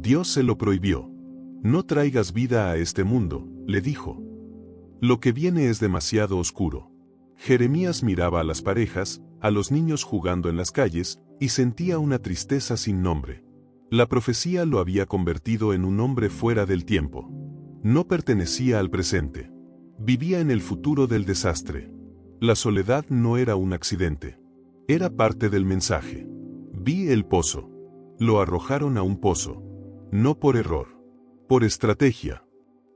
Dios se lo prohibió. No traigas vida a este mundo, le dijo. Lo que viene es demasiado oscuro. Jeremías miraba a las parejas, a los niños jugando en las calles, y sentía una tristeza sin nombre. La profecía lo había convertido en un hombre fuera del tiempo. No pertenecía al presente. Vivía en el futuro del desastre. La soledad no era un accidente. Era parte del mensaje. Vi el pozo. Lo arrojaron a un pozo. No por error. Por estrategia.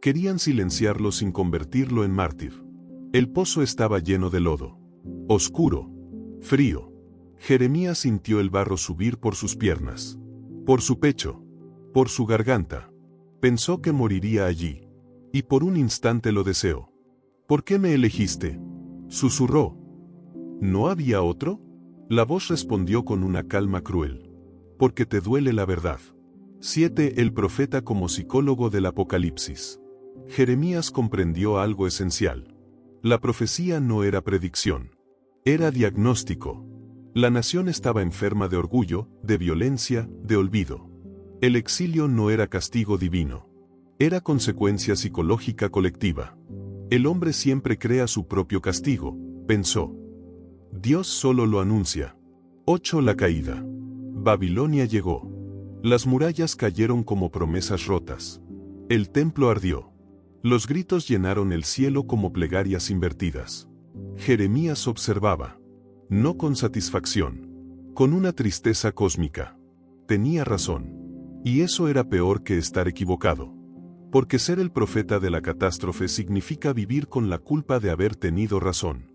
Querían silenciarlo sin convertirlo en mártir. El pozo estaba lleno de lodo. Oscuro. Frío. Jeremías sintió el barro subir por sus piernas. Por su pecho. Por su garganta. Pensó que moriría allí. Y por un instante lo deseó. ¿Por qué me elegiste?, susurró. ¿No había otro? La voz respondió con una calma cruel. Porque te duele la verdad. 7. El profeta como psicólogo del Apocalipsis. Jeremías comprendió algo esencial. La profecía no era predicción. Era diagnóstico. La nación estaba enferma de orgullo, de violencia, de olvido. El exilio no era castigo divino. Era consecuencia psicológica colectiva. El hombre siempre crea su propio castigo, pensó. Dios solo lo anuncia. 8. La caída. Babilonia llegó. Las murallas cayeron como promesas rotas. El templo ardió. Los gritos llenaron el cielo como plegarias invertidas. Jeremías observaba. No con satisfacción. Con una tristeza cósmica. Tenía razón. Y eso era peor que estar equivocado. Porque ser el profeta de la catástrofe significa vivir con la culpa de haber tenido razón.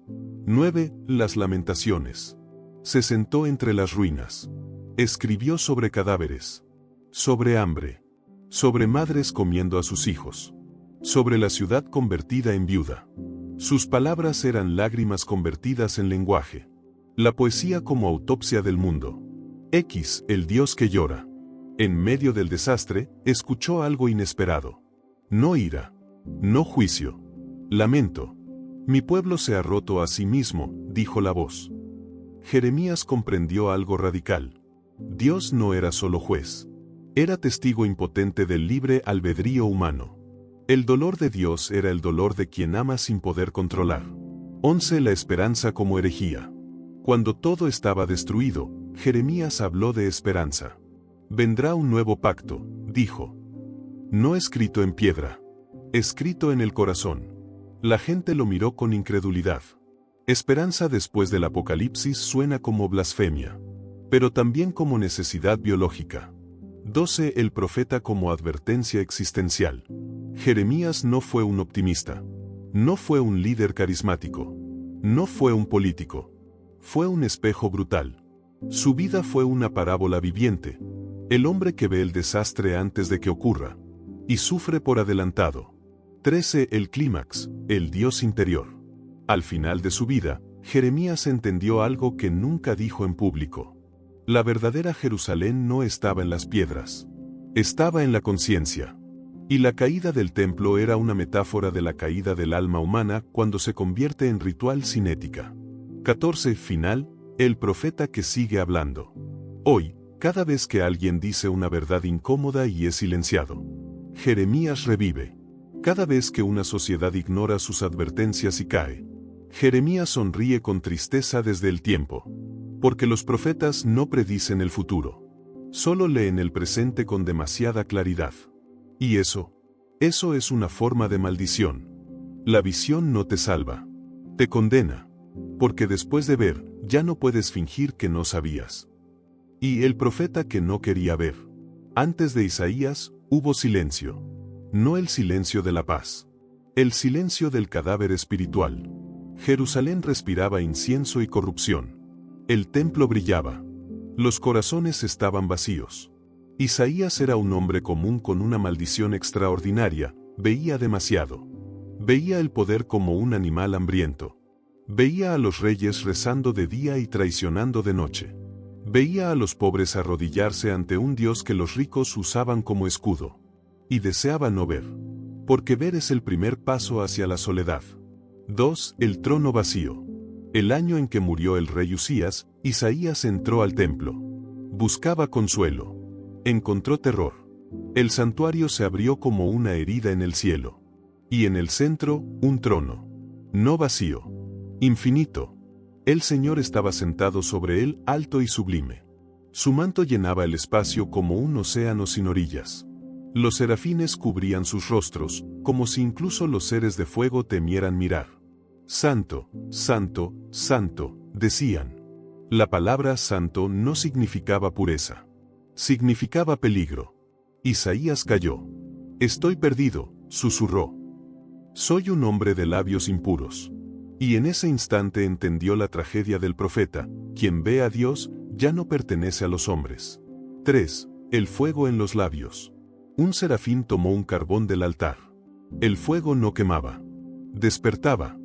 9. Las lamentaciones. Se sentó entre las ruinas. Escribió sobre cadáveres. Sobre hambre. Sobre madres comiendo a sus hijos. Sobre la ciudad convertida en viuda. Sus palabras eran lágrimas convertidas en lenguaje. La poesía como autopsia del mundo. X, el Dios que llora. En medio del desastre, escuchó algo inesperado. No ira. No juicio. Lamento. Mi pueblo se ha roto a sí mismo, dijo la voz. Jeremías comprendió algo radical. Dios no era solo juez. Era testigo impotente del libre albedrío humano. El dolor de Dios era el dolor de quien ama sin poder controlar. 11. La esperanza como herejía. Cuando todo estaba destruido, Jeremías habló de esperanza. Vendrá un nuevo pacto, dijo. No escrito en piedra. Escrito en el corazón. La gente lo miró con incredulidad. Esperanza después del apocalipsis suena como blasfemia. Pero también como necesidad biológica. 12. El profeta como advertencia existencial. Jeremías no fue un optimista. No fue un líder carismático. No fue un político. Fue un espejo brutal. Su vida fue una parábola viviente. El hombre que ve el desastre antes de que ocurra. Y sufre por adelantado. 13. El clímax, el Dios interior. Al final de su vida, Jeremías entendió algo que nunca dijo en público. La verdadera Jerusalén no estaba en las piedras. Estaba en la conciencia. Y la caída del templo era una metáfora de la caída del alma humana cuando se convierte en ritual sin ética. 14. Final, el profeta que sigue hablando. Hoy, cada vez que alguien dice una verdad incómoda y es silenciado, Jeremías revive. Cada vez que una sociedad ignora sus advertencias y cae, Jeremías sonríe con tristeza desde el tiempo. Porque los profetas no predicen el futuro. Solo leen el presente con demasiada claridad. Y eso es una forma de maldición. La visión no te salva. Te condena. Porque después de ver, ya no puedes fingir que no sabías. Y el profeta que no quería ver. Antes de Isaías, hubo silencio. No el silencio de la paz. El silencio del cadáver espiritual. Jerusalén respiraba incienso y corrupción. El templo brillaba. Los corazones estaban vacíos. Isaías era un hombre común con una maldición extraordinaria, veía demasiado. Veía el poder como un animal hambriento. Veía a los reyes rezando de día y traicionando de noche. Veía a los pobres arrodillarse ante un Dios que los ricos usaban como escudo. Y deseaba no ver. Porque ver es el primer paso hacia la soledad. 2. El trono vacío. El año en que murió el rey Usías, Isaías entró al templo. Buscaba consuelo. Encontró terror. El santuario se abrió como una herida en el cielo. Y en el centro, un trono. No vacío. Infinito. El Señor estaba sentado sobre él, alto y sublime. Su manto llenaba el espacio como un océano sin orillas. Los serafines cubrían sus rostros, como si incluso los seres de fuego temieran mirar. Santo, santo, santo, decían. La palabra santo no significaba pureza. Significaba peligro. Isaías cayó. Estoy perdido, susurró. Soy un hombre de labios impuros. Y en ese instante entendió la tragedia del profeta: quien ve a Dios, ya no pertenece a los hombres. 3. El fuego en los labios. Un serafín tomó un carbón del altar. El fuego no quemaba. Despertaba.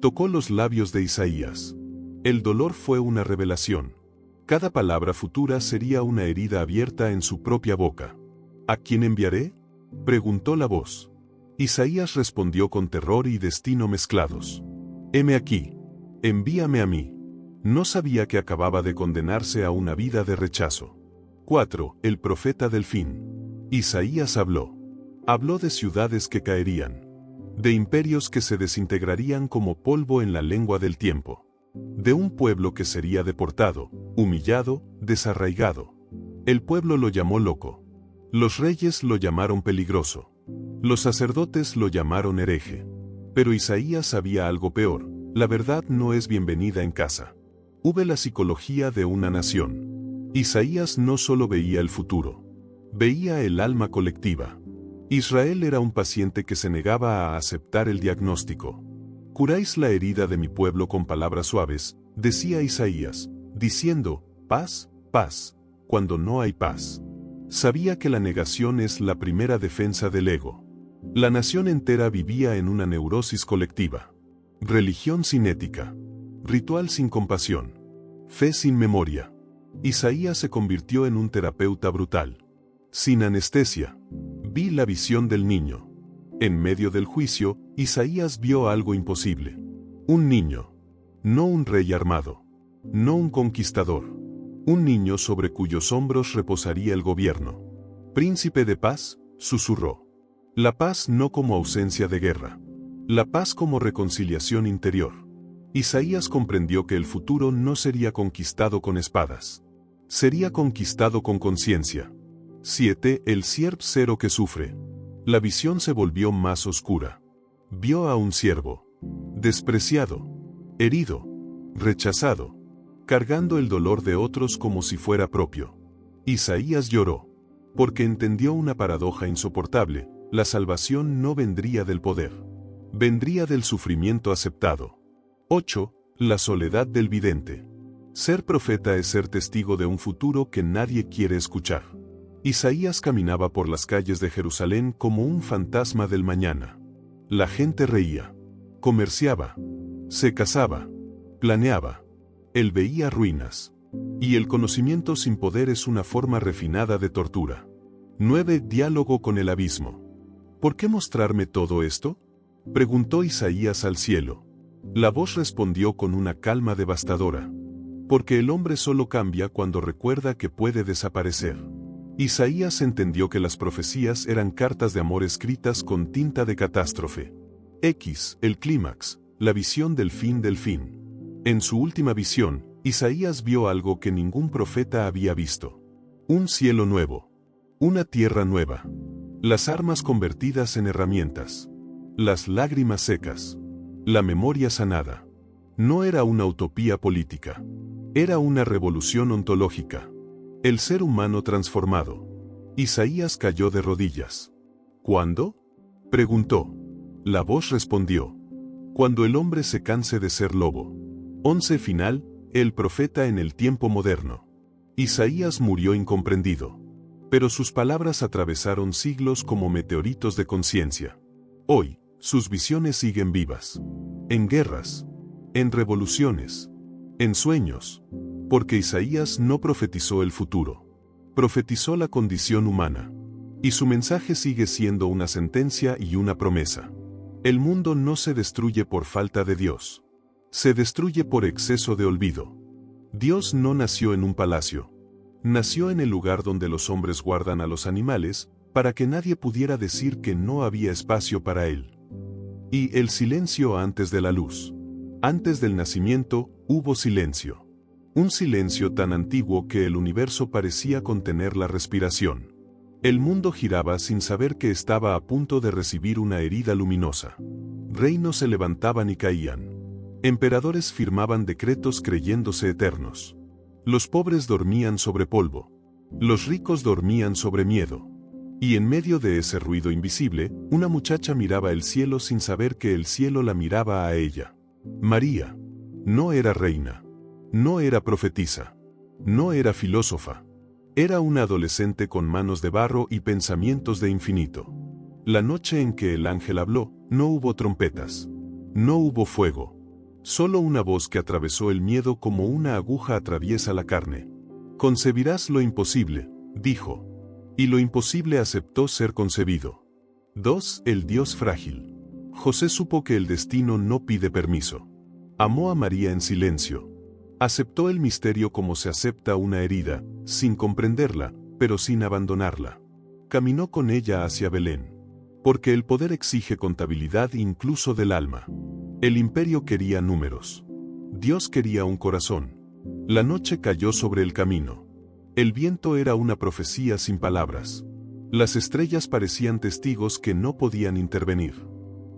Tocó los labios de Isaías. El dolor fue una revelación. Cada palabra futura sería una herida abierta en su propia boca. ¿A quién enviaré?, preguntó la voz. Isaías respondió con terror y destino mezclados. Heme aquí. Envíame a mí. No sabía que acababa de condenarse a una vida de rechazo. 4. El profeta del fin. Isaías habló. Habló de ciudades que caerían. De imperios que se desintegrarían como polvo en la lengua del tiempo. De un pueblo que sería deportado, humillado, desarraigado. El pueblo lo llamó loco. Los reyes lo llamaron peligroso. Los sacerdotes lo llamaron hereje. Pero Isaías sabía algo peor: la verdad no es bienvenida en casa. Hubo la psicología de una nación. Isaías no solo veía el futuro, veía el alma colectiva. Israel era un paciente que se negaba a aceptar el diagnóstico. Curáis la herida de mi pueblo con palabras suaves, decía Isaías, diciendo, paz, paz, cuando no hay paz. Sabía que la negación es la primera defensa del ego. La nación entera vivía en una neurosis colectiva. Religión sin ética. Ritual sin compasión. Fe sin memoria. Isaías se convirtió en un terapeuta brutal. Sin anestesia. Vi la visión del niño. En medio del juicio, Isaías vio algo imposible. Un niño. No un rey armado. No un conquistador. Un niño sobre cuyos hombros reposaría el gobierno. Príncipe de paz, susurró. La paz no como ausencia de guerra. La paz como reconciliación interior. Isaías comprendió que el futuro no sería conquistado con espadas. Sería conquistado con conciencia. 7. El siervo que sufre. La visión se volvió más oscura. Vio a un siervo. Despreciado. Herido. Rechazado. Cargando el dolor de otros como si fuera propio. Isaías lloró. Porque entendió una paradoja insoportable: la salvación no vendría del poder. Vendría del sufrimiento aceptado. 8. La soledad del vidente. Ser profeta es ser testigo de un futuro que nadie quiere escuchar. Isaías caminaba por las calles de Jerusalén como un fantasma del mañana. La gente reía. Comerciaba. Se casaba. Planeaba. Él veía ruinas. Y el conocimiento sin poder es una forma refinada de tortura. 9. Diálogo con el abismo. ¿Por qué mostrarme todo esto?, preguntó Isaías al cielo. La voz respondió con una calma devastadora. Porque el hombre solo cambia cuando recuerda que puede desaparecer. Isaías entendió que las profecías eran cartas de amor escritas con tinta de catástrofe. El clímax, la visión del fin del fin. En su última visión, Isaías vio algo que ningún profeta había visto. Un cielo nuevo. Una tierra nueva. Las armas convertidas en herramientas. Las lágrimas secas. La memoria sanada. No era una utopía política. Era una revolución ontológica. El ser humano transformado. Isaías cayó de rodillas. ¿Cuándo?, preguntó. La voz respondió. Cuando el hombre se canse de ser lobo. 11. Final, el profeta en el tiempo moderno. Isaías murió incomprendido. Pero sus palabras atravesaron siglos como meteoritos de conciencia. Hoy, sus visiones siguen vivas. En guerras. En revoluciones. En sueños. Porque Isaías no profetizó el futuro. Profetizó la condición humana. Y su mensaje sigue siendo una sentencia y una promesa. El mundo no se destruye por falta de Dios. Se destruye por exceso de olvido. Dios no nació en un palacio. Nació en el lugar donde los hombres guardan a los animales, para que nadie pudiera decir que no había espacio para él. Y el silencio antes de la luz. Antes del nacimiento, hubo silencio. Un silencio tan antiguo que el universo parecía contener la respiración. El mundo giraba sin saber que estaba a punto de recibir una herida luminosa. Reinos se levantaban y caían. Emperadores firmaban decretos creyéndose eternos. Los pobres dormían sobre polvo. Los ricos dormían sobre miedo. Y en medio de ese ruido invisible, una muchacha miraba el cielo sin saber que el cielo la miraba a ella. María. No era reina. No era profetisa. No era filósofa. Era una adolescente con manos de barro y pensamientos de infinito. La noche en que el ángel habló, no hubo trompetas. No hubo fuego. Solo una voz que atravesó el miedo como una aguja atraviesa la carne. Concebirás lo imposible, dijo. Y lo imposible aceptó ser concebido. 2. El Dios frágil. José supo que el destino no pide permiso. Amó a María en silencio. Aceptó el misterio como se acepta una herida, sin comprenderla, pero sin abandonarla. Caminó con ella hacia Belén. Porque el poder exige contabilidad incluso del alma. El imperio quería números. Dios quería un corazón. La noche cayó sobre el camino. El viento era una profecía sin palabras. Las estrellas parecían testigos que no podían intervenir.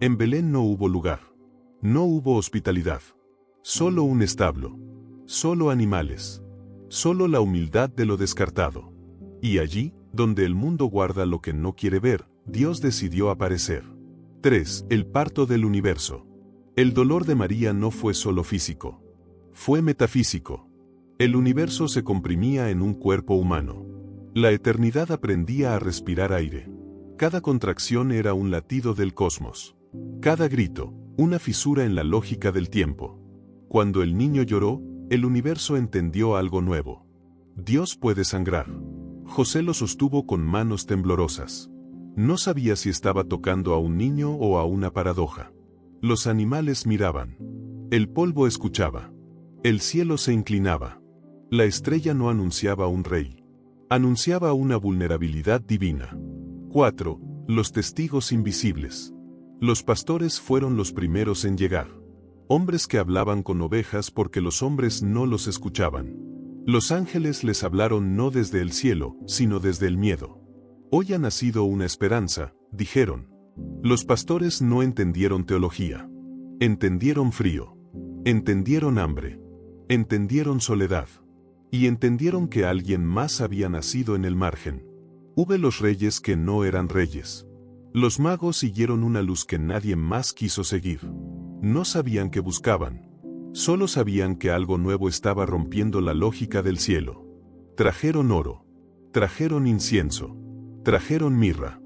En Belén no hubo lugar. No hubo hospitalidad. Solo un establo. Solo animales. Solo la humildad de lo descartado. Y allí, donde el mundo guarda lo que no quiere ver, Dios decidió aparecer. 3. El parto del universo. El dolor de María no fue solo físico. Fue metafísico. El universo se comprimía en un cuerpo humano. La eternidad aprendía a respirar aire. Cada contracción era un latido del cosmos. Cada grito, una fisura en la lógica del tiempo. Cuando el niño lloró, el universo entendió algo nuevo. Dios puede sangrar. José lo sostuvo con manos temblorosas. No sabía si estaba tocando a un niño o a una paradoja. Los animales miraban. El polvo escuchaba. El cielo se inclinaba. La estrella no anunciaba un rey. Anunciaba una vulnerabilidad divina. 4. Los testigos invisibles. Los pastores fueron los primeros en llegar. Hombres que hablaban con ovejas porque los hombres no los escuchaban. Los ángeles les hablaron no desde el cielo, sino desde el miedo. Hoy ha nacido una esperanza, dijeron. Los pastores no entendieron teología. Entendieron frío. Entendieron hambre. Entendieron soledad. Y entendieron que alguien más había nacido en el margen. Hubo los reyes que no eran reyes. Los magos siguieron una luz que nadie más quiso seguir. No sabían qué buscaban. Solo sabían que algo nuevo estaba rompiendo la lógica del cielo. Trajeron oro. Trajeron incienso. Trajeron mirra.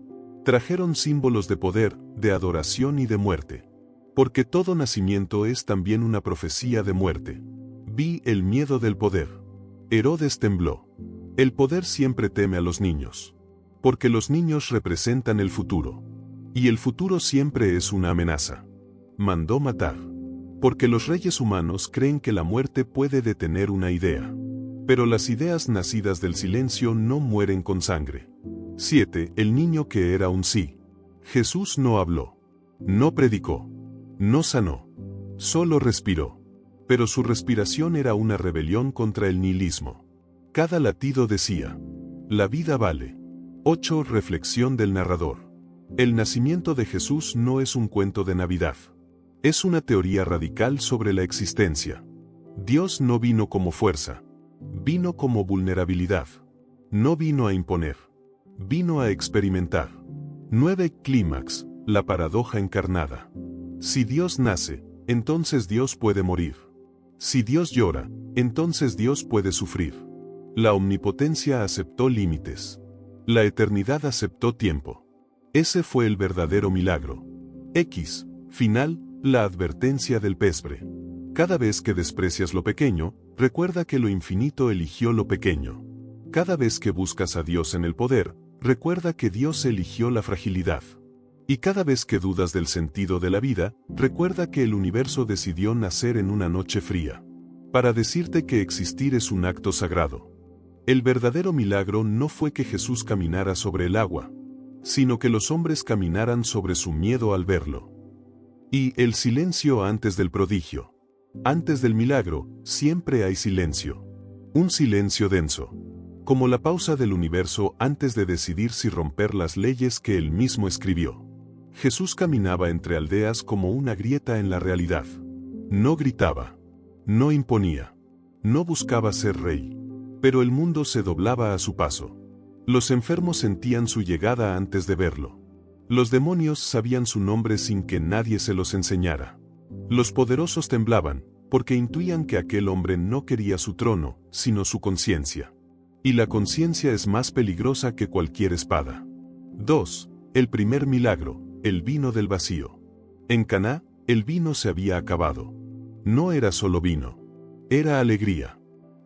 Trajeron símbolos de poder, de adoración y de muerte. Porque todo nacimiento es también una profecía de muerte. Vi el miedo del poder. Herodes tembló. El poder siempre teme a los niños. Porque los niños representan el futuro. Y el futuro siempre es una amenaza. Mandó matar. Porque los reyes humanos creen que la muerte puede detener una idea. Pero las ideas nacidas del silencio no mueren con sangre. 7. El niño que era un sí. Jesús no habló. No predicó. No sanó. Solo respiró. Pero su respiración era una rebelión contra el nihilismo. Cada latido decía: la vida vale. 8. Reflexión del narrador. El nacimiento de Jesús no es un cuento de Navidad. Es una teoría radical sobre la existencia. Dios no vino como fuerza. Vino como vulnerabilidad. No vino a imponer. Vino a experimentar. 9. Clímax, la paradoja encarnada. Si Dios nace, entonces Dios puede morir. Si Dios llora, entonces Dios puede sufrir. La omnipotencia aceptó límites. La eternidad aceptó tiempo. Ese fue el verdadero milagro. X. Final, la advertencia del pesebre. Cada vez que desprecias lo pequeño, recuerda que lo infinito eligió lo pequeño. Cada vez que buscas a Dios en el poder, recuerda que Dios eligió la fragilidad. Y cada vez que dudas del sentido de la vida, recuerda que el universo decidió nacer en una noche fría. Para decirte que existir es un acto sagrado. El verdadero milagro no fue que Jesús caminara sobre el agua. sino que los hombres caminaran sobre su miedo al verlo. Y el silencio antes del prodigio. Antes del milagro, siempre hay silencio. Un silencio denso. Como la pausa del universo antes de decidir si romper las leyes que él mismo escribió. Jesús caminaba entre aldeas como una grieta en la realidad. No gritaba. No imponía. No buscaba ser rey. Pero el mundo se doblaba a su paso. Los enfermos sentían su llegada antes de verlo. Los demonios sabían su nombre sin que nadie se los enseñara. Los poderosos temblaban, porque intuían que aquel hombre no quería su trono, sino su conciencia. Y la conciencia es más peligrosa que cualquier espada. 2. El primer milagro, el vino del vacío. En Caná, el vino se había acabado. No era solo vino. Era alegría.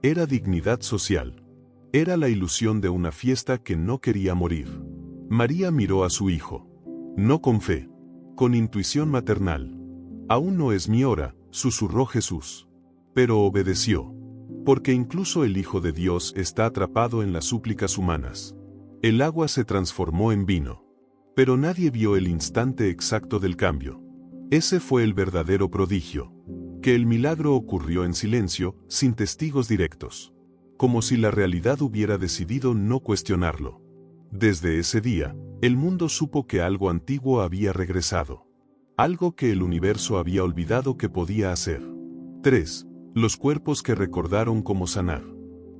Era dignidad social. Era la ilusión de una fiesta que no quería morir. María miró a su hijo. No con fe, con intuición maternal. Aún no es mi hora, susurró Jesús. Pero obedeció. Porque incluso el Hijo de Dios está atrapado en las súplicas humanas. El agua se transformó en vino. Pero nadie vio el instante exacto del cambio. Ese fue el verdadero prodigio. Que el milagro ocurrió en silencio, sin testigos directos. Como si la realidad hubiera decidido no cuestionarlo. Desde ese día, el mundo supo que algo antiguo había regresado. Algo que el universo había olvidado que podía hacer. 3. Los cuerpos que recordaron cómo sanar.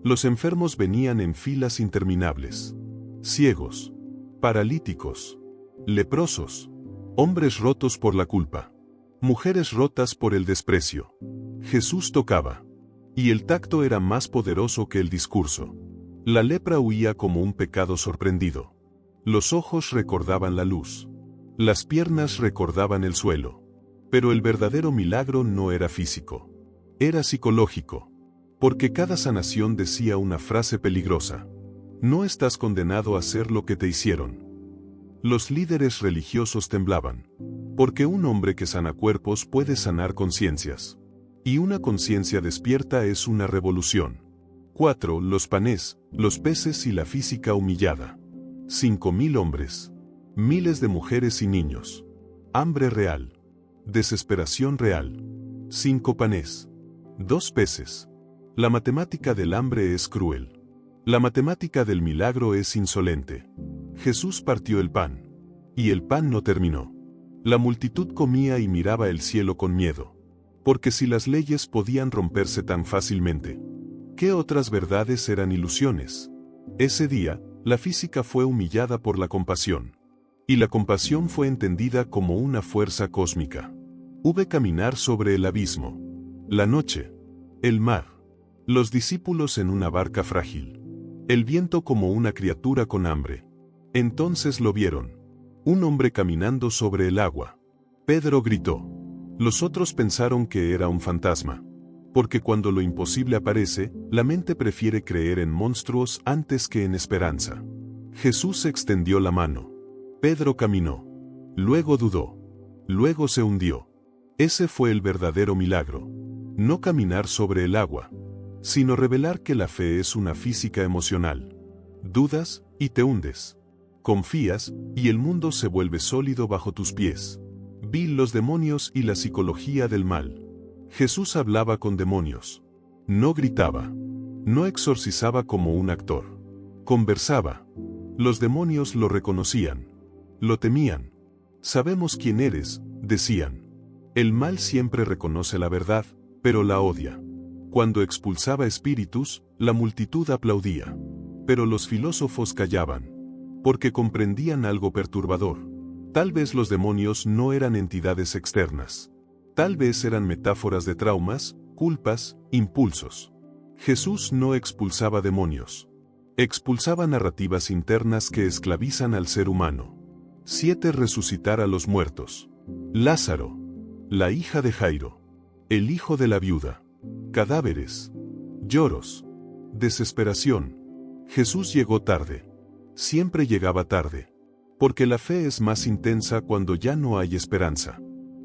Los enfermos venían en filas interminables. Ciegos. Paralíticos. Leprosos. Hombres rotos por la culpa. Mujeres rotas por el desprecio. Jesús tocaba. Y el tacto era más poderoso que el discurso. La lepra huía como un pecado sorprendido. Los ojos recordaban la luz. Las piernas recordaban el suelo. Pero el verdadero milagro no era físico. Era psicológico. Porque cada sanación decía una frase peligrosa. No estás condenado a hacer lo que te hicieron. Los líderes religiosos temblaban. Porque un hombre que sana cuerpos puede sanar conciencias. Y una conciencia despierta es una revolución. 4. Los panes, los peces y la física humillada. 5.000 hombres. Miles de mujeres y niños. Hambre real. Desesperación real. 5 panes. 2 peces. La matemática del hambre es cruel. La matemática del milagro es insolente. Jesús partió el pan. Y el pan no terminó. La multitud comía y miraba el cielo con miedo. Porque si las leyes podían romperse tan fácilmente, ¿qué otras verdades eran ilusiones? Ese día, la física fue humillada por la compasión. Y la compasión fue entendida como una fuerza cósmica. Hube caminar sobre el abismo. La noche. El mar. Los discípulos en una barca frágil. El viento como una criatura con hambre. Entonces lo vieron. Un hombre caminando sobre el agua. Pedro gritó. Los otros pensaron que era un fantasma. Porque cuando lo imposible aparece, la mente prefiere creer en monstruos antes que en esperanza. Jesús extendió la mano. Pedro caminó. Luego dudó. Luego se hundió. Ese fue el verdadero milagro. No caminar sobre el agua, sino revelar que la fe es una física emocional. Dudas, y te hundes. Confías, y el mundo se vuelve sólido bajo tus pies. Vi los demonios y la psicología del mal. Jesús hablaba con demonios. No gritaba. No exorcizaba como un actor. Conversaba. Los demonios lo reconocían. Lo temían. Sabemos quién eres, decían. El mal siempre reconoce la verdad, pero la odia. Cuando expulsaba espíritus, la multitud aplaudía. Pero los filósofos callaban. Porque comprendían algo perturbador. Tal vez los demonios no eran entidades externas. Tal vez eran metáforas de traumas, culpas, impulsos. Jesús no expulsaba demonios. Expulsaba narrativas internas que esclavizan al ser humano. 7. Resucitar a los muertos. Lázaro. La hija de Jairo. El hijo de la viuda. Cadáveres. Lloros. Desesperación. Jesús llegó tarde. Siempre llegaba tarde. Porque la fe es más intensa cuando ya no hay esperanza.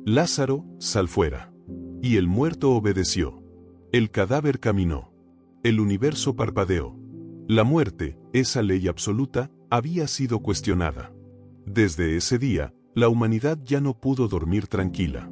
Lázaro, sal fuera. Y el muerto obedeció. El cadáver caminó. El universo parpadeó. La muerte, esa ley absoluta, había sido cuestionada. Desde ese día, la humanidad ya no pudo dormir tranquila.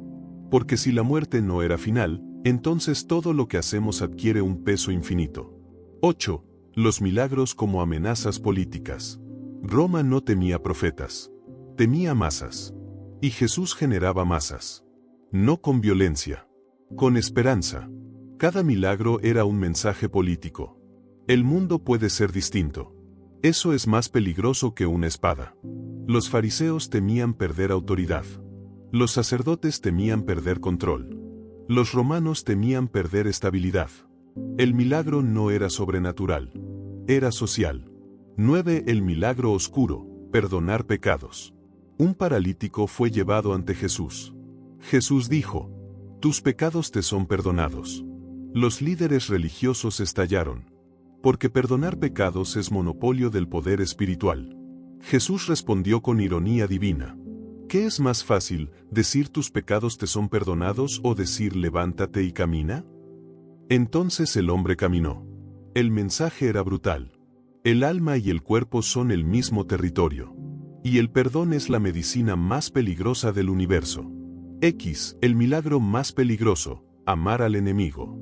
Porque si la muerte no era final, entonces todo lo que hacemos adquiere un peso infinito. 8. Los milagros como amenazas políticas. Roma no temía profetas. Temía masas. Y Jesús generaba masas. No con violencia. Con esperanza. Cada milagro era un mensaje político. El mundo puede ser distinto. Eso es más peligroso que una espada. Los fariseos temían perder autoridad. Los sacerdotes temían perder control. Los romanos temían perder estabilidad. El milagro no era sobrenatural. Era social. 9. El milagro oscuro, perdonar pecados. Un paralítico fue llevado ante Jesús. Jesús dijo: tus pecados te son perdonados. Los líderes religiosos estallaron. Porque perdonar pecados es monopolio del poder espiritual. Jesús respondió con ironía divina. ¿Qué es más fácil, decir tus pecados te son perdonados o decir levántate y camina? Entonces el hombre caminó. El mensaje era brutal. El alma y el cuerpo son el mismo territorio. Y el perdón es la medicina más peligrosa del universo. El milagro más peligroso, amar al enemigo.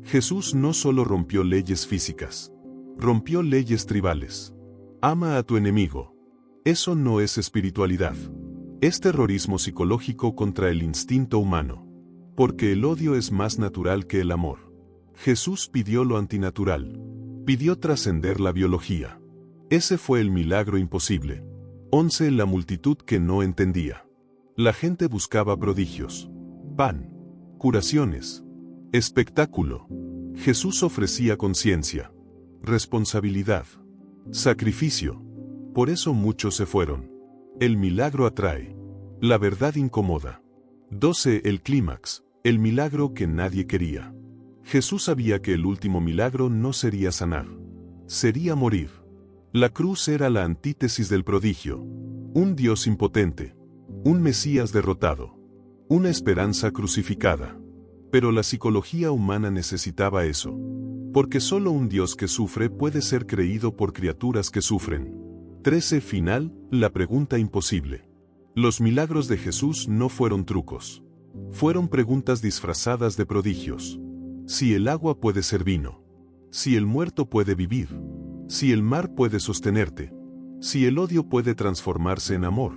Jesús no solo rompió leyes físicas. Rompió leyes tribales. Ama a tu enemigo. Eso no es espiritualidad. Es terrorismo psicológico contra el instinto humano. Porque el odio es más natural que el amor. Jesús pidió lo antinatural. Pidió trascender la biología. Ese fue el milagro imposible. 11. La multitud que no entendía. La gente buscaba prodigios. Pan. Curaciones. Espectáculo. Jesús ofrecía conciencia. Responsabilidad. Sacrificio. Por eso muchos se fueron. El milagro atrae. La verdad incomoda. 12. El clímax. El milagro que nadie quería. Jesús sabía que el último milagro no sería sanar. Sería morir. La cruz era la antítesis del prodigio. Un Dios impotente. Un Mesías derrotado. Una esperanza crucificada. Pero la psicología humana necesitaba eso. Porque solo un Dios que sufre puede ser creído por criaturas que sufren. 13. Final, la pregunta imposible. Los milagros de Jesús no fueron trucos. Fueron preguntas disfrazadas de prodigios. Si el agua puede ser vino. Si el muerto puede vivir. Si el mar puede sostenerte. Si el odio puede transformarse en amor.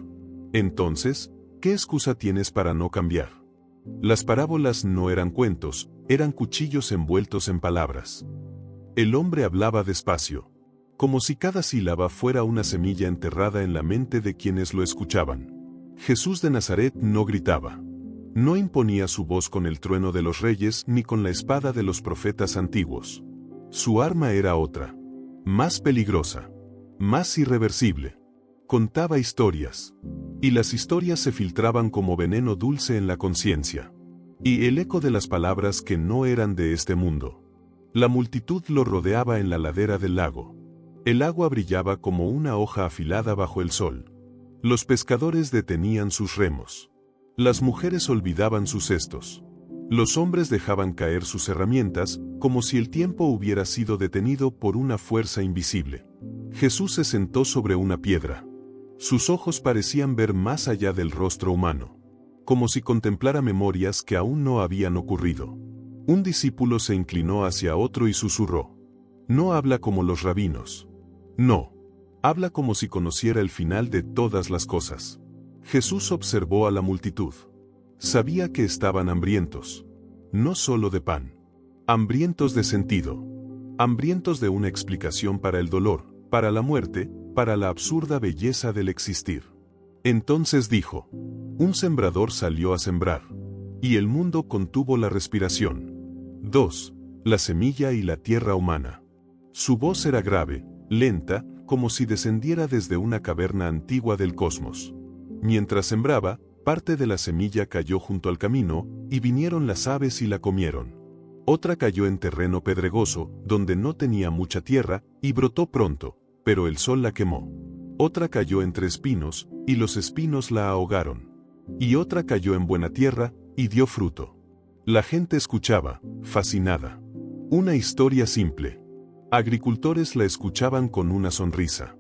Entonces, ¿qué excusa tienes para no cambiar? Las parábolas no eran cuentos, eran cuchillos envueltos en palabras. El hombre hablaba despacio, como si cada sílaba fuera una semilla enterrada en la mente de quienes lo escuchaban. Jesús de Nazaret no gritaba. No imponía su voz con el trueno de los reyes ni con la espada de los profetas antiguos. Su arma era otra, más peligrosa, más irreversible. Contaba historias. Y las historias se filtraban como veneno dulce en la conciencia. Y el eco de las palabras que no eran de este mundo. La multitud lo rodeaba en la ladera del lago. El agua brillaba como una hoja afilada bajo el sol. Los pescadores detenían sus remos. Las mujeres olvidaban sus cestos. Los hombres dejaban caer sus herramientas, como si el tiempo hubiera sido detenido por una fuerza invisible. Jesús se sentó sobre una piedra. Sus ojos parecían ver más allá del rostro humano, como si contemplara memorias que aún no habían ocurrido. Un discípulo se inclinó hacia otro y susurró: no habla como los rabinos. No, habla como si conociera el final de todas las cosas. Jesús observó a la multitud. Sabía que estaban hambrientos. No solo de pan. Hambrientos de sentido. Hambrientos de una explicación para el dolor, para la muerte, para la absurda belleza del existir. Entonces dijo: un sembrador salió a sembrar. Y el mundo contuvo la respiración. 2. La semilla y la tierra humana. Su voz era grave, lenta, como si descendiera desde una caverna antigua del cosmos. Mientras sembraba, parte de la semilla cayó junto al camino, y vinieron las aves y la comieron. Otra cayó en terreno pedregoso, donde no tenía mucha tierra, y brotó pronto, pero el sol la quemó. Otra cayó entre espinos, y los espinos la ahogaron. Y otra cayó en buena tierra, y dio fruto. La gente escuchaba, fascinada. Una historia simple. Agricultores la escuchaban con una sonrisa.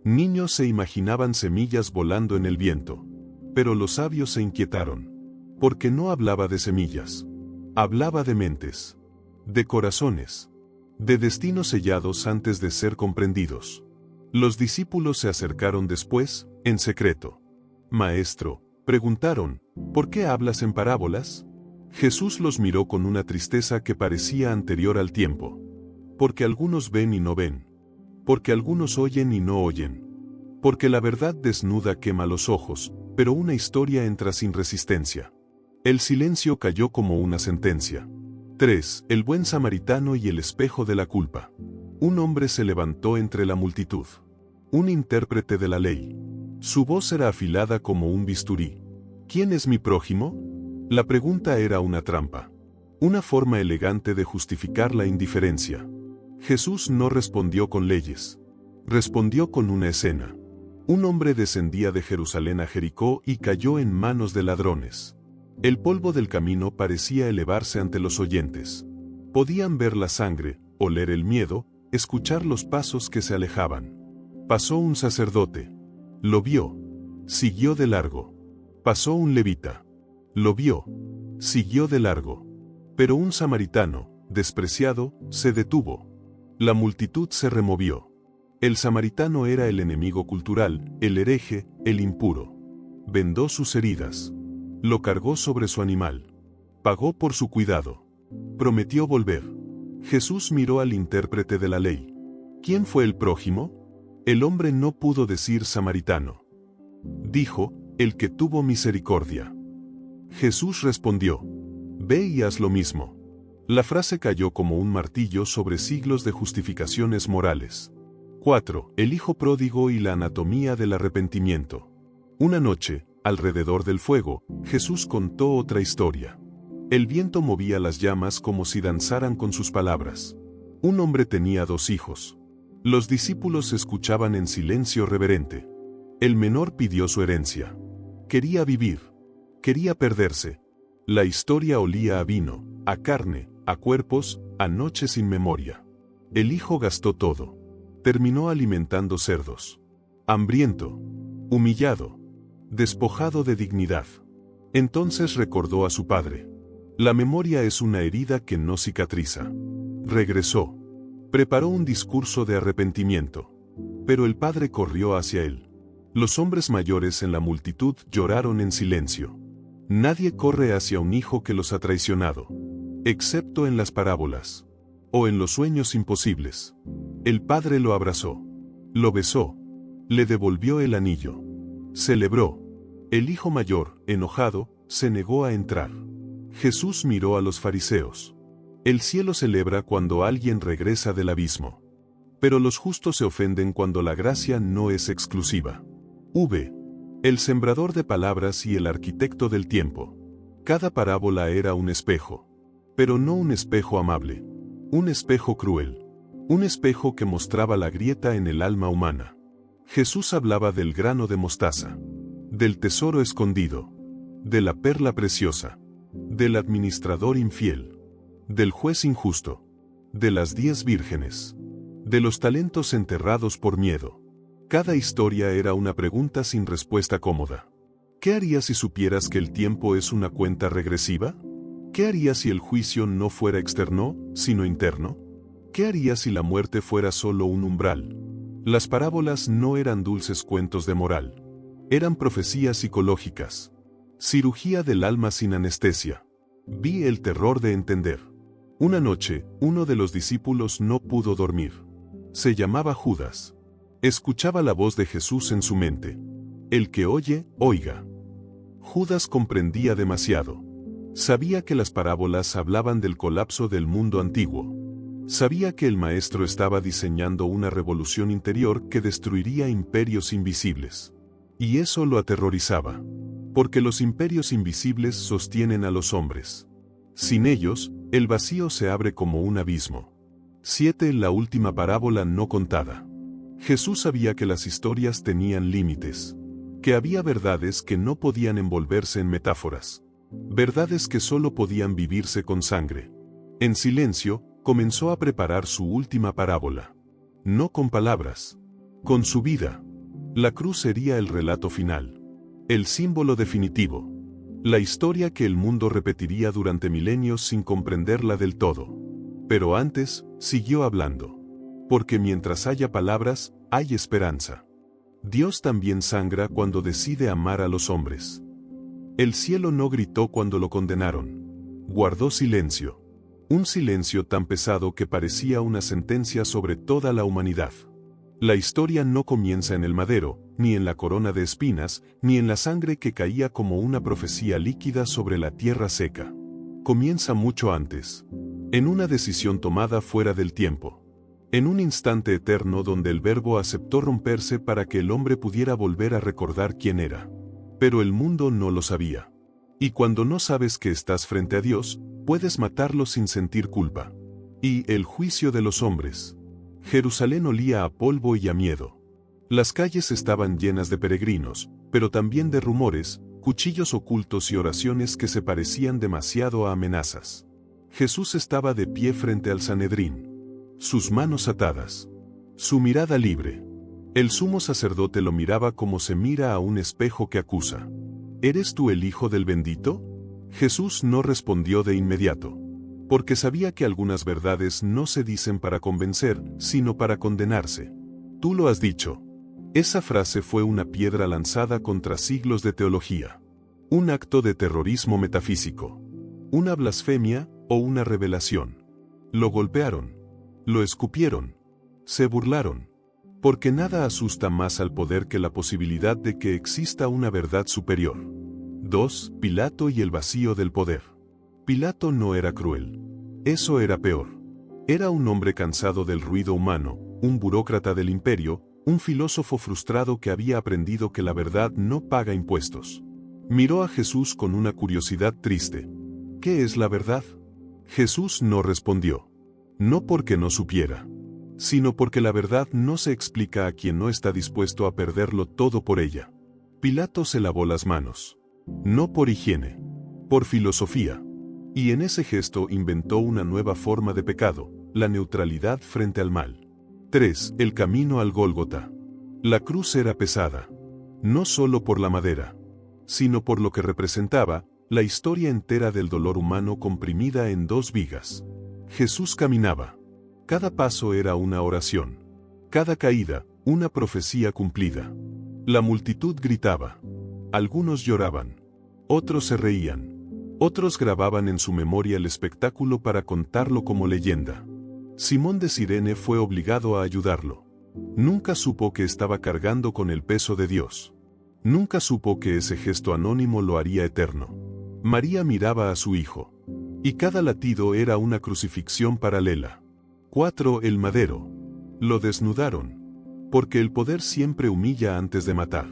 Niños se imaginaban semillas volando en el viento. Pero los sabios se inquietaron. Porque no hablaba de semillas. Hablaba de mentes. De corazones. De destinos sellados antes de ser comprendidos. Los discípulos se acercaron después, en secreto. Maestro, preguntaron, ¿por qué hablas en parábolas? Jesús los miró con una tristeza que parecía anterior al tiempo. Porque algunos ven y no ven. Porque algunos oyen y no oyen. Porque la verdad desnuda quema los ojos, pero una historia entra sin resistencia. El silencio cayó como una sentencia. 3. El buen samaritano y el espejo de la culpa. Un hombre se levantó entre la multitud. Un intérprete de la ley. Su voz era afilada como un bisturí. ¿Quién es mi prójimo? La pregunta era una trampa. Una forma elegante de justificar la indiferencia. Jesús no respondió con leyes. Respondió con una escena. Un hombre descendía de Jerusalén a Jericó y cayó en manos de ladrones. El polvo del camino parecía elevarse ante los oyentes. Podían ver la sangre, oler el miedo, escuchar los pasos que se alejaban. Pasó un sacerdote. Lo vio. Siguió de largo. Pasó un levita. Lo vio. Siguió de largo. Pero un samaritano, despreciado, se detuvo. La multitud se removió. El samaritano era el enemigo cultural, el hereje, el impuro. Vendó sus heridas. Lo cargó sobre su animal. Pagó por su cuidado. Prometió volver. Jesús miró al intérprete de la ley. ¿Quién fue el prójimo? El hombre no pudo decir samaritano. Dijo, el que tuvo misericordia. Jesús respondió, ve y haz lo mismo. La frase cayó como un martillo sobre siglos de justificaciones morales. 4. El hijo pródigo y la anatomía del arrepentimiento. Una noche, alrededor del fuego, Jesús contó otra historia. El viento movía las llamas como si danzaran con sus palabras. Un hombre tenía 2 hijos. Los discípulos escuchaban en silencio reverente. El menor pidió su herencia. Quería vivir. Quería perderse. La historia olía a vino, a carne, a cuerpos, a noches sin memoria. El hijo gastó todo. Terminó alimentando cerdos. Hambriento. Humillado. Despojado de dignidad. Entonces recordó a su padre. La memoria es una herida que no cicatriza. Regresó. Preparó un discurso de arrepentimiento. Pero el padre corrió hacia él. Los hombres mayores en la multitud lloraron en silencio. Nadie corre hacia un hijo que los ha traicionado. Excepto en las parábolas. O en los sueños imposibles. El padre lo abrazó. Lo besó. Le devolvió el anillo. Celebró. El hijo mayor, enojado, se negó a entrar. Jesús miró a los fariseos. El cielo celebra cuando alguien regresa del abismo. Pero los justos se ofenden cuando la gracia no es exclusiva. El sembrador de palabras y el arquitecto del tiempo. Cada parábola era un espejo. Pero no un espejo amable. Un espejo cruel. Un espejo que mostraba la grieta en el alma humana. Jesús hablaba del grano de mostaza. Del tesoro escondido. De la perla preciosa. Del administrador infiel. Del juez injusto. De las 10 vírgenes. De los talentos enterrados por miedo. Cada historia era una pregunta sin respuesta cómoda. ¿Qué harías si supieras que el tiempo es una cuenta regresiva? ¿Qué harías si el juicio no fuera externo, sino interno? ¿Qué harías si la muerte fuera solo un umbral? Las parábolas no eran dulces cuentos de moral. Eran profecías psicológicas. Cirugía del alma sin anestesia. Vi el terror de entender. Una noche, uno de los discípulos no pudo dormir. Se llamaba Judas. Escuchaba la voz de Jesús en su mente. El que oye, oiga. Judas comprendía demasiado. Sabía que las parábolas hablaban del colapso del mundo antiguo. Sabía que el maestro estaba diseñando una revolución interior que destruiría imperios invisibles. Y eso lo aterrorizaba. Porque los imperios invisibles sostienen a los hombres. Sin ellos, el vacío se abre como un abismo. 7. La última parábola no contada. Jesús sabía que las historias tenían límites. Que había verdades que no podían envolverse en metáforas. Verdades que solo podían vivirse con sangre. En silencio, comenzó a preparar su última parábola. No con palabras. Con su vida. La cruz sería el relato final. El símbolo definitivo. La historia que el mundo repetiría durante milenios sin comprenderla del todo. Pero antes, siguió hablando. Porque mientras haya palabras, hay esperanza. Dios también sangra cuando decide amar a los hombres. El cielo no gritó cuando lo condenaron. Guardó silencio. Un silencio tan pesado que parecía una sentencia sobre toda la humanidad. La historia no comienza en el madero, ni en la corona de espinas, ni en la sangre que caía como una profecía líquida sobre la tierra seca. Comienza mucho antes. En una decisión tomada fuera del tiempo. En un instante eterno donde el Verbo aceptó romperse para que el hombre pudiera volver a recordar quién era. Pero el mundo no lo sabía. Y cuando no sabes que estás frente a Dios, puedes matarlo sin sentir culpa. Y el juicio de los hombres. Jerusalén olía a polvo y a miedo. Las calles estaban llenas de peregrinos, pero también de rumores, cuchillos ocultos y oraciones que se parecían demasiado a amenazas. Jesús estaba de pie frente al Sanedrín. Sus manos atadas. Su mirada libre. El sumo sacerdote lo miraba como se mira a un espejo que acusa. ¿Eres tú el Hijo del Bendito? Jesús no respondió de inmediato. Porque sabía que algunas verdades no se dicen para convencer, sino para condenarse. Tú lo has dicho. Esa frase fue una piedra lanzada contra siglos de teología. Un acto de terrorismo metafísico. Una blasfemia o una revelación. Lo golpearon. Lo escupieron. Se burlaron. Porque nada asusta más al poder que la posibilidad de que exista una verdad superior. 2. Pilato y el vacío del poder. Pilato no era cruel. Eso era peor. Era un hombre cansado del ruido humano, un burócrata del imperio, un filósofo frustrado que había aprendido que la verdad no paga impuestos. Miró a Jesús con una curiosidad triste. ¿Qué es la verdad? Jesús no respondió. No porque no supiera, sino porque la verdad no se explica a quien no está dispuesto a perderlo todo por ella. Pilato se lavó las manos. No por higiene, por filosofía. Y en ese gesto inventó una nueva forma de pecado, la neutralidad frente al mal. 3. El camino al Gólgota. La cruz era pesada. No solo por la madera, sino por lo que representaba, la historia entera del dolor humano comprimida en 2 vigas. Jesús caminaba. Cada paso era una oración. Cada caída, una profecía cumplida. La multitud gritaba. Algunos lloraban. Otros se reían. Otros grababan en su memoria el espectáculo para contarlo como leyenda. Simón de Cirene fue obligado a ayudarlo. Nunca supo que estaba cargando con el peso de Dios. Nunca supo que ese gesto anónimo lo haría eterno. María miraba a su hijo. Y cada latido era una crucifixión paralela. 4. El madero. Lo desnudaron. Porque el poder siempre humilla antes de matar.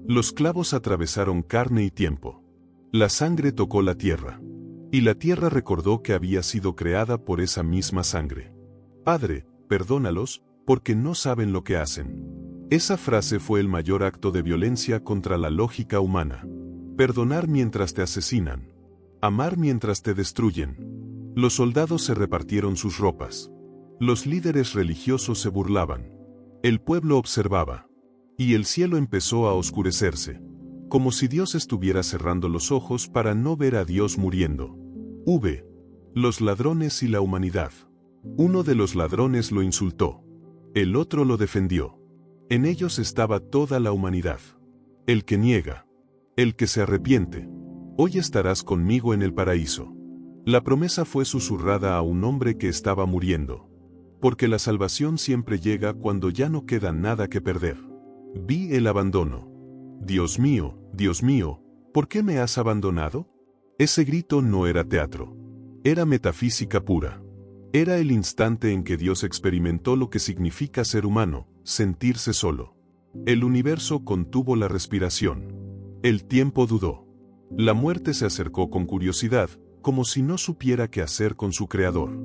Los clavos atravesaron carne y tiempo. La sangre tocó la tierra. Y la tierra recordó que había sido creada por esa misma sangre. Padre, perdónalos, porque no saben lo que hacen. Esa frase fue el mayor acto de violencia contra la lógica humana. Perdonar mientras te asesinan. Amar mientras te destruyen. Los soldados se repartieron sus ropas. Los líderes religiosos se burlaban. El pueblo observaba. Y el cielo empezó a oscurecerse. Como si Dios estuviera cerrando los ojos para no ver a Dios muriendo. Los ladrones y la humanidad. Uno de los ladrones lo insultó. El otro lo defendió. En ellos estaba toda la humanidad. El que niega. El que se arrepiente. Hoy estarás conmigo en el paraíso. La promesa fue susurrada a un hombre que estaba muriendo. Porque la salvación siempre llega cuando ya no queda nada que perder. Vi el abandono. Dios mío, ¿por qué me has abandonado? Ese grito no era teatro. Era metafísica pura. Era el instante en que Dios experimentó lo que significa ser humano, sentirse solo. El universo contuvo la respiración. El tiempo dudó. La muerte se acercó con curiosidad, como si no supiera qué hacer con su creador.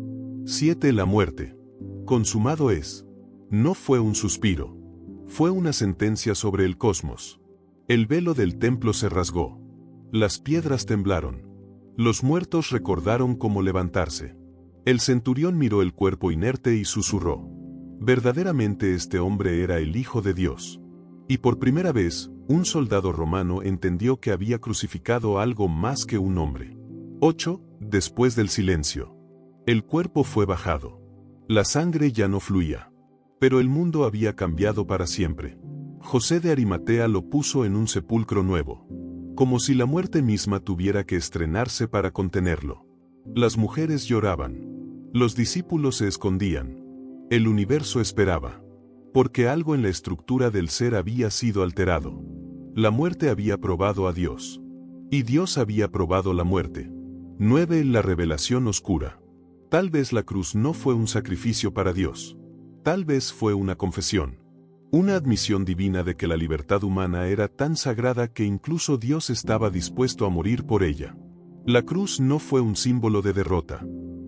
7. La muerte. Consumado es. No fue un suspiro. Fue una sentencia sobre el cosmos. El velo del templo se rasgó. Las piedras temblaron. Los muertos recordaron cómo levantarse. El centurión miró el cuerpo inerte y susurró. Verdaderamente este hombre era el Hijo de Dios. Y por primera vez, un soldado romano entendió que había crucificado algo más que un hombre. 8. Después del silencio. El cuerpo fue bajado. La sangre ya no fluía. Pero el mundo había cambiado para siempre. José de Arimatea lo puso en un sepulcro nuevo. Como si la muerte misma tuviera que estrenarse para contenerlo. Las mujeres lloraban. Los discípulos se escondían. El universo esperaba. Porque algo en la estructura del ser había sido alterado. La muerte había probado a Dios. Y Dios había probado la muerte. 9. La revelación oscura. Tal vez la cruz no fue un sacrificio para Dios. Tal vez fue una confesión. Una admisión divina de que la libertad humana era tan sagrada que incluso Dios estaba dispuesto a morir por ella. La cruz no fue un símbolo de derrota.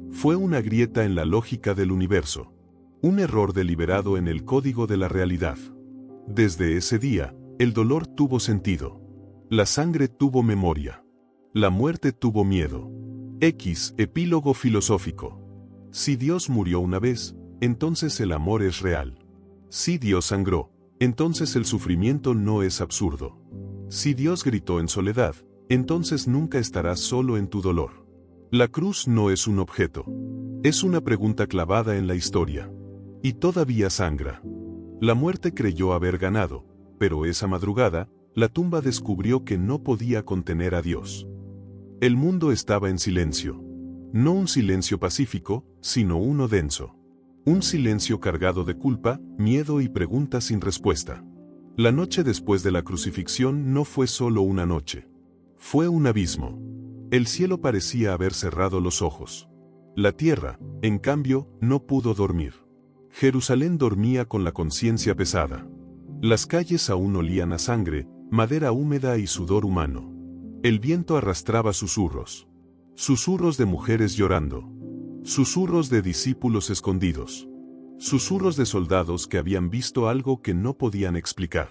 Fue una grieta en la lógica del universo. Un error deliberado en el código de la realidad. Desde ese día, el dolor tuvo sentido. La sangre tuvo memoria. La muerte tuvo miedo. Epílogo filosófico. Si Dios murió una vez, entonces el amor es real. Si Dios sangró, entonces el sufrimiento no es absurdo. Si Dios gritó en soledad, entonces nunca estarás solo en tu dolor. La cruz no es un objeto. Es una pregunta clavada en la historia. Y todavía sangra. La muerte creyó haber ganado, pero esa madrugada, la tumba descubrió que no podía contener a Dios. El mundo estaba en silencio. No un silencio pacífico, sino uno denso. Un silencio cargado de culpa, miedo y preguntas sin respuesta. La noche después de la crucifixión no fue solo una noche. Fue un abismo. El cielo parecía haber cerrado los ojos. La tierra, en cambio, no pudo dormir. Jerusalén dormía con la conciencia pesada. Las calles aún olían a sangre, madera húmeda y sudor humano. El viento arrastraba susurros. Susurros de mujeres llorando. Susurros de discípulos escondidos. Susurros de soldados que habían visto algo que no podían explicar.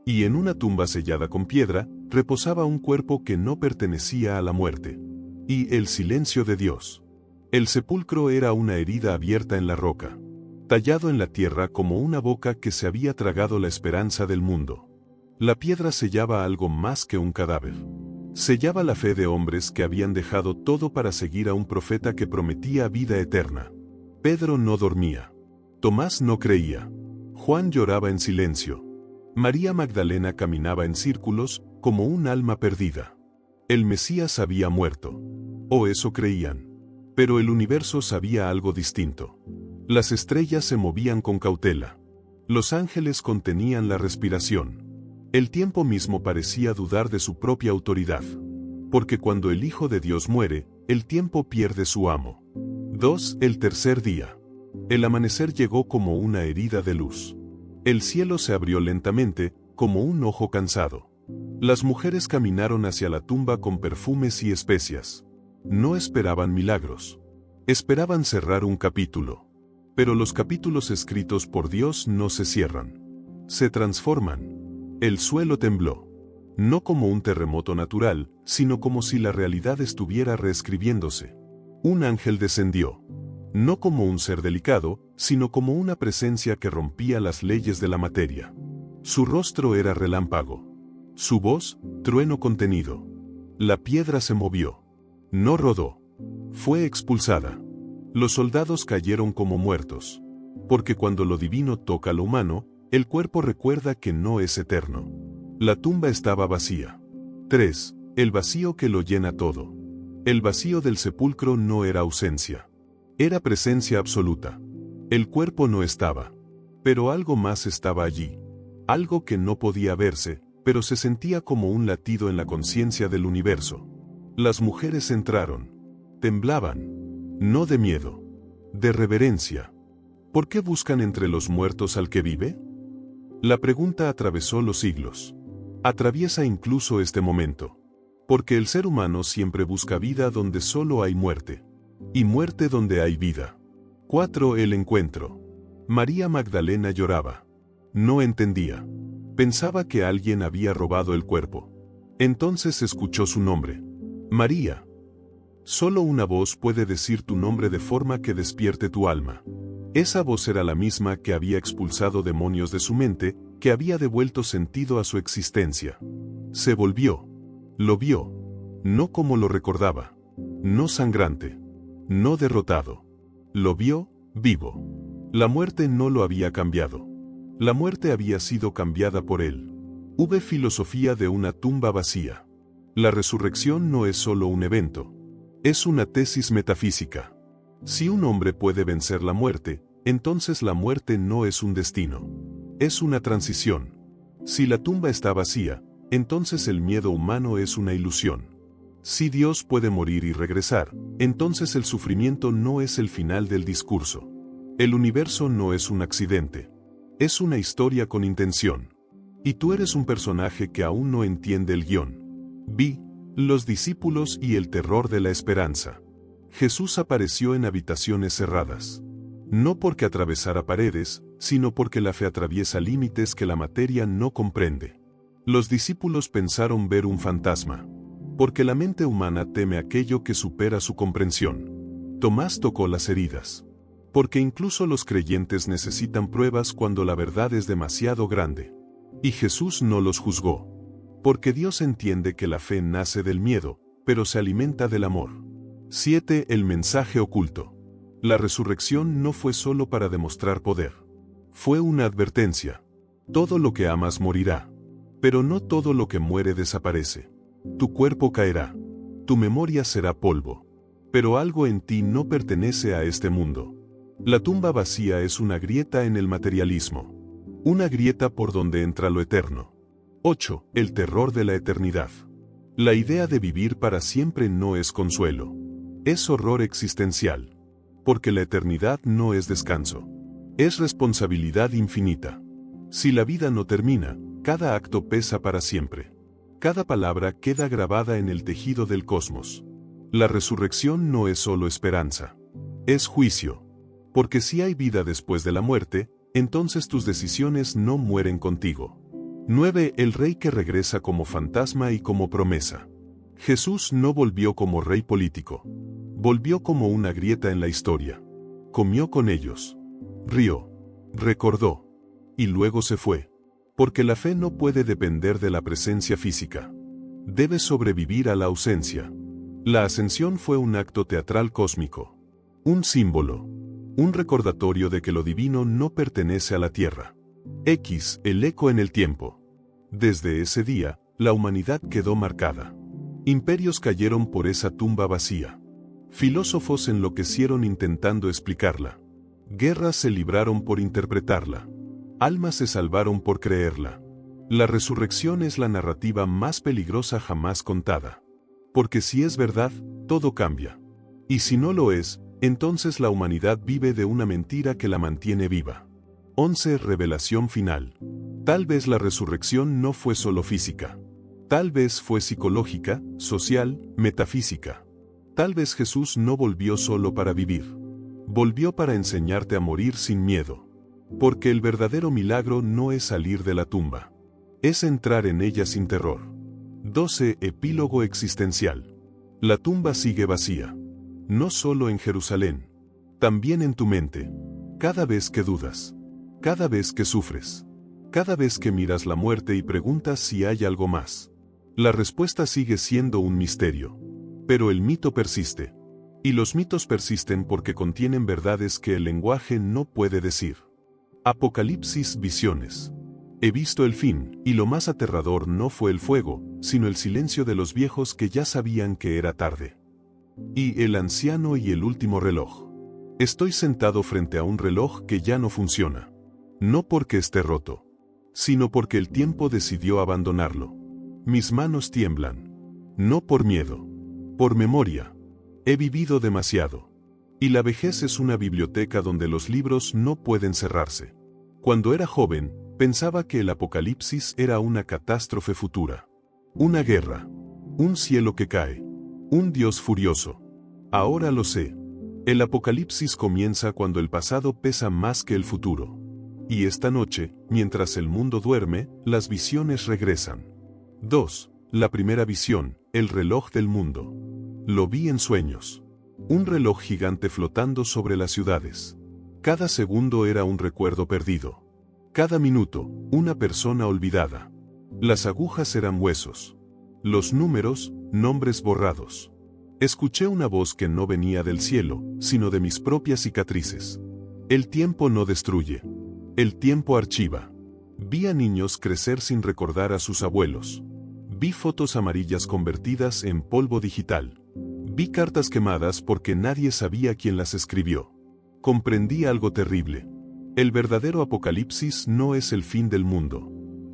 Y en una tumba sellada con piedra, reposaba un cuerpo que no pertenecía a la muerte. Y el silencio de Dios. El sepulcro era una herida abierta en la roca. Tallado en la tierra como una boca que se había tragado la esperanza del mundo. La piedra sellaba algo más que un cadáver. Sellaba la fe de hombres que habían dejado todo para seguir a un profeta que prometía vida eterna. Pedro no dormía. Tomás no creía. Juan lloraba en silencio. María Magdalena caminaba en círculos, como un alma perdida. El Mesías había muerto. O eso creían. Pero el universo sabía algo distinto. Las estrellas se movían con cautela. Los ángeles contenían la respiración. El tiempo mismo parecía dudar de su propia autoridad. Porque cuando el Hijo de Dios muere, el tiempo pierde su amo. 2. El tercer día. El amanecer llegó como una herida de luz. El cielo se abrió lentamente, como un ojo cansado. Las mujeres caminaron hacia la tumba con perfumes y especias. No esperaban milagros. Esperaban cerrar un capítulo. Pero los capítulos escritos por Dios no se cierran. Se transforman. El suelo tembló. No como un terremoto natural, sino como si la realidad estuviera reescribiéndose. Un ángel descendió. No como un ser delicado, sino como una presencia que rompía las leyes de la materia. Su rostro era relámpago. Su voz, trueno contenido. La piedra se movió. No rodó. Fue expulsada. Los soldados cayeron como muertos. Porque cuando lo divino toca lo humano, el cuerpo recuerda que no es eterno. La tumba estaba vacía. 3. El vacío que lo llena todo. El vacío del sepulcro no era ausencia. Era presencia absoluta. El cuerpo no estaba. Pero algo más estaba allí. Algo que no podía verse, pero se sentía como un latido en la conciencia del universo. Las mujeres entraron. Temblaban. No de miedo. De reverencia. ¿Por qué buscan entre los muertos al que vive? La pregunta atravesó los siglos. Atraviesa incluso este momento. Porque el ser humano siempre busca vida donde solo hay muerte. Y muerte donde hay vida. 4. El encuentro. María Magdalena lloraba. No entendía. Pensaba que alguien había robado el cuerpo. Entonces escuchó su nombre. María. Solo una voz puede decir tu nombre de forma que despierte tu alma. Esa voz era la misma que había expulsado demonios de su mente, que había devuelto sentido a su existencia. Se volvió. Lo vio. No como lo recordaba. No sangrante. No derrotado. Lo vio, vivo. La muerte no lo había cambiado. La muerte había sido cambiada por él. Filosofía de una tumba vacía. La resurrección no es solo un evento. Es una tesis metafísica. Si un hombre puede vencer la muerte, entonces la muerte no es un destino. Es una transición. Si la tumba está vacía, entonces el miedo humano es una ilusión. Si Dios puede morir y regresar, entonces el sufrimiento no es el final del discurso. El universo no es un accidente. Es una historia con intención. Y tú eres un personaje que aún no entiende el guión. Los discípulos y el terror de la esperanza. Jesús apareció en habitaciones cerradas. No porque atravesara paredes, sino porque la fe atraviesa límites que la materia no comprende. Los discípulos pensaron ver un fantasma. Porque la mente humana teme aquello que supera su comprensión. Tomás tocó las heridas. Porque incluso los creyentes necesitan pruebas cuando la verdad es demasiado grande. Y Jesús no los juzgó. Porque Dios entiende que la fe nace del miedo, pero se alimenta del amor. 7. El mensaje oculto. La resurrección no fue solo para demostrar poder. Fue una advertencia. Todo lo que amas morirá. Pero no todo lo que muere desaparece. Tu cuerpo caerá. Tu memoria será polvo. Pero algo en ti no pertenece a este mundo. La tumba vacía es una grieta en el materialismo. Una grieta por donde entra lo eterno. 8. El terror de la eternidad. La idea de vivir para siempre no es consuelo. Es horror existencial. Porque la eternidad no es descanso. Es responsabilidad infinita. Si la vida no termina, cada acto pesa para siempre. Cada palabra queda grabada en el tejido del cosmos. La resurrección no es solo esperanza. Es juicio. Porque si hay vida después de la muerte, entonces tus decisiones no mueren contigo. 9. El rey que regresa como fantasma y como promesa. Jesús no volvió como rey político. Volvió como una grieta en la historia. Comió con ellos. Rió. Recordó. Y luego se fue. Porque la fe no puede depender de la presencia física. Debe sobrevivir a la ausencia. La ascensión fue un acto teatral cósmico. Un símbolo. Un recordatorio de que lo divino no pertenece a la tierra. El eco en el tiempo. Desde ese día, la humanidad quedó marcada. Imperios cayeron por esa tumba vacía. Filósofos enloquecieron intentando explicarla. Guerras se libraron por interpretarla. Almas se salvaron por creerla. La resurrección es la narrativa más peligrosa jamás contada. Porque si es verdad, todo cambia. Y si no lo es, entonces la humanidad vive de una mentira que la mantiene viva. 11. Revelación final. Tal vez la resurrección no fue solo física. Tal vez fue psicológica, social, metafísica. Tal vez Jesús no volvió solo para vivir. Volvió para enseñarte a morir sin miedo. Porque el verdadero milagro no es salir de la tumba. Es entrar en ella sin terror. 12. Epílogo existencial. La tumba sigue vacía. No solo en Jerusalén. También en tu mente. Cada vez que dudas. Cada vez que sufres. Cada vez que miras la muerte y preguntas si hay algo más. La respuesta sigue siendo un misterio. Pero el mito persiste. Y los mitos persisten porque contienen verdades que el lenguaje no puede decir. Apocalipsis, visiones. He visto el fin, y lo más aterrador no fue el fuego, sino el silencio de los viejos que ya sabían que era tarde. Y el anciano y el último reloj. Estoy sentado frente a un reloj que ya no funciona. No porque esté roto, sino porque el tiempo decidió abandonarlo. Mis manos tiemblan. No por miedo. Por memoria. He vivido demasiado. Y la vejez es una biblioteca donde los libros no pueden cerrarse. Cuando era joven, pensaba que el apocalipsis era una catástrofe futura. Una guerra. Un cielo que cae. Un Dios furioso. Ahora lo sé. El apocalipsis comienza cuando el pasado pesa más que el futuro. Y esta noche, mientras el mundo duerme, las visiones regresan. 2. La primera visión, el reloj del mundo. Lo vi en sueños. Un reloj gigante flotando sobre las ciudades. Cada segundo era un recuerdo perdido. Cada minuto, una persona olvidada. Las agujas eran huesos. Los números, nombres borrados. Escuché una voz que no venía del cielo, sino de mis propias cicatrices. El tiempo no destruye. El tiempo archiva. Vi a niños crecer sin recordar a sus abuelos. Vi fotos amarillas convertidas en polvo digital. Vi cartas quemadas porque nadie sabía quién las escribió. Comprendí algo terrible. El verdadero apocalipsis no es el fin del mundo.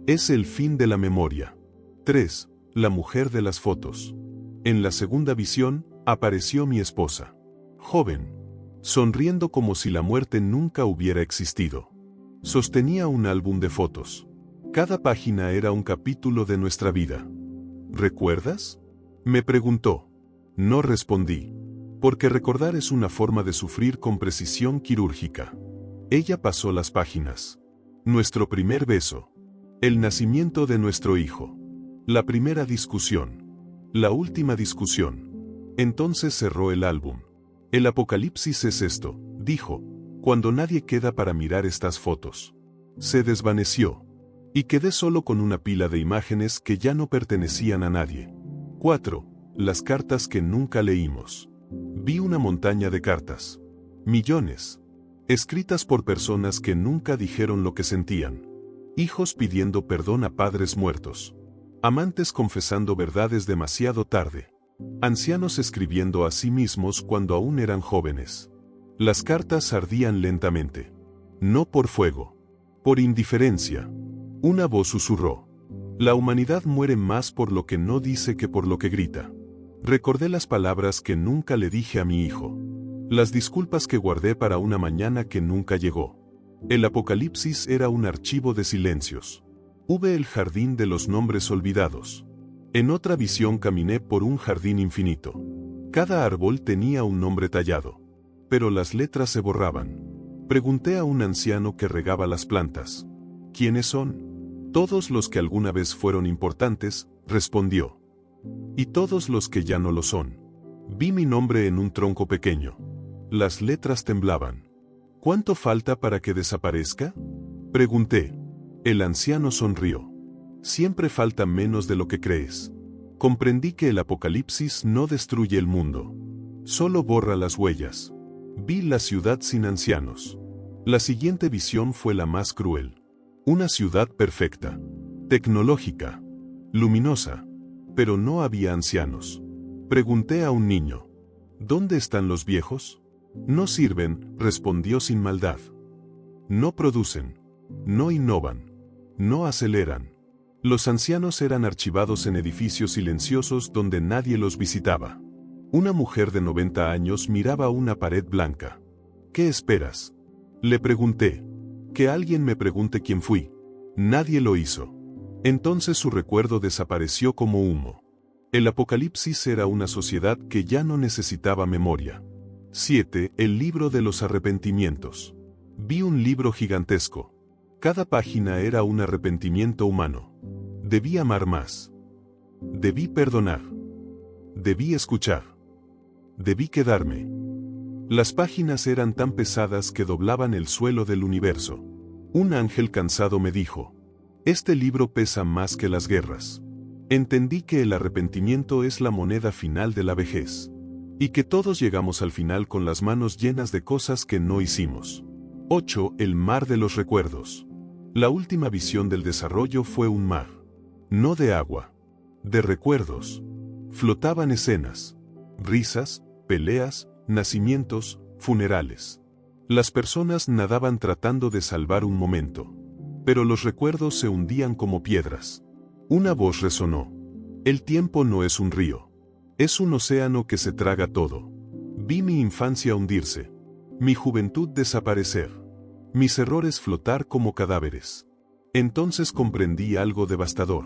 Es el fin de la memoria. 3. La mujer de las fotos. En la segunda visión, apareció mi esposa. Joven. Sonriendo como si la muerte nunca hubiera existido. Sostenía un álbum de fotos. Cada página era un capítulo de nuestra vida. ¿Recuerdas? Me preguntó. No respondí. Porque recordar es una forma de sufrir con precisión quirúrgica. Ella pasó las páginas. Nuestro primer beso. El nacimiento de nuestro hijo. La primera discusión. La última discusión. Entonces cerró el álbum. El apocalipsis es esto, dijo, cuando nadie queda para mirar estas fotos. Se desvaneció. Y quedé solo con una pila de imágenes que ya no pertenecían a nadie. 4. Las cartas que nunca leímos. Vi una montaña de cartas. Millones. Escritas por personas que nunca dijeron lo que sentían. Hijos pidiendo perdón a padres muertos. Amantes confesando verdades demasiado tarde. Ancianos escribiendo a sí mismos cuando aún eran jóvenes. Las cartas ardían lentamente. No por fuego. Por indiferencia. Una voz susurró. La humanidad muere más por lo que no dice que por lo que grita. Recordé las palabras que nunca le dije a mi hijo. Las disculpas que guardé para una mañana que nunca llegó. El apocalipsis era un archivo de silencios. Hube el jardín de los nombres olvidados. En otra visión caminé por un jardín infinito. Cada árbol tenía un nombre tallado. Pero las letras se borraban. Pregunté a un anciano que regaba las plantas. ¿Quiénes son? Todos los que alguna vez fueron importantes, respondió. Y todos los que ya no lo son. Vi mi nombre en un tronco pequeño. Las letras temblaban. ¿Cuánto falta para que desaparezca? Pregunté. El anciano sonrió. Siempre falta menos de lo que crees. Comprendí que el apocalipsis no destruye el mundo. Solo borra las huellas. Vi la ciudad sin ancianos. La siguiente visión fue la más cruel. Una ciudad perfecta. Tecnológica. Luminosa. Pero no había ancianos. Pregunté a un niño. ¿Dónde están los viejos? No sirven, respondió sin maldad. No producen. No innovan. No aceleran. Los ancianos eran archivados en edificios silenciosos donde nadie los visitaba. Una mujer de 90 años miraba una pared blanca. ¿Qué esperas? Le pregunté. Que alguien me pregunte quién fui. Nadie lo hizo. Entonces su recuerdo desapareció como humo. El apocalipsis era una sociedad que ya no necesitaba memoria. 7. El libro de los arrepentimientos. Vi un libro gigantesco. Cada página era un arrepentimiento humano. Debí amar más. Debí perdonar. Debí escuchar. Debí quedarme. Las páginas eran tan pesadas que doblaban el suelo del universo. Un ángel cansado me dijo: este libro pesa más que las guerras. Entendí que el arrepentimiento es la moneda final de la vejez. Y que todos llegamos al final con las manos llenas de cosas que no hicimos. 8. El mar de los recuerdos. La última visión del desarrollo fue un mar. No de agua. De recuerdos. Flotaban escenas. Risas, peleas, nacimientos, funerales. Las personas nadaban tratando de salvar un momento. Pero los recuerdos se hundían como piedras. Una voz resonó. El tiempo no es un río. Es un océano que se traga todo. Vi mi infancia hundirse. Mi juventud desaparecer. Mis errores flotar como cadáveres. Entonces comprendí algo devastador.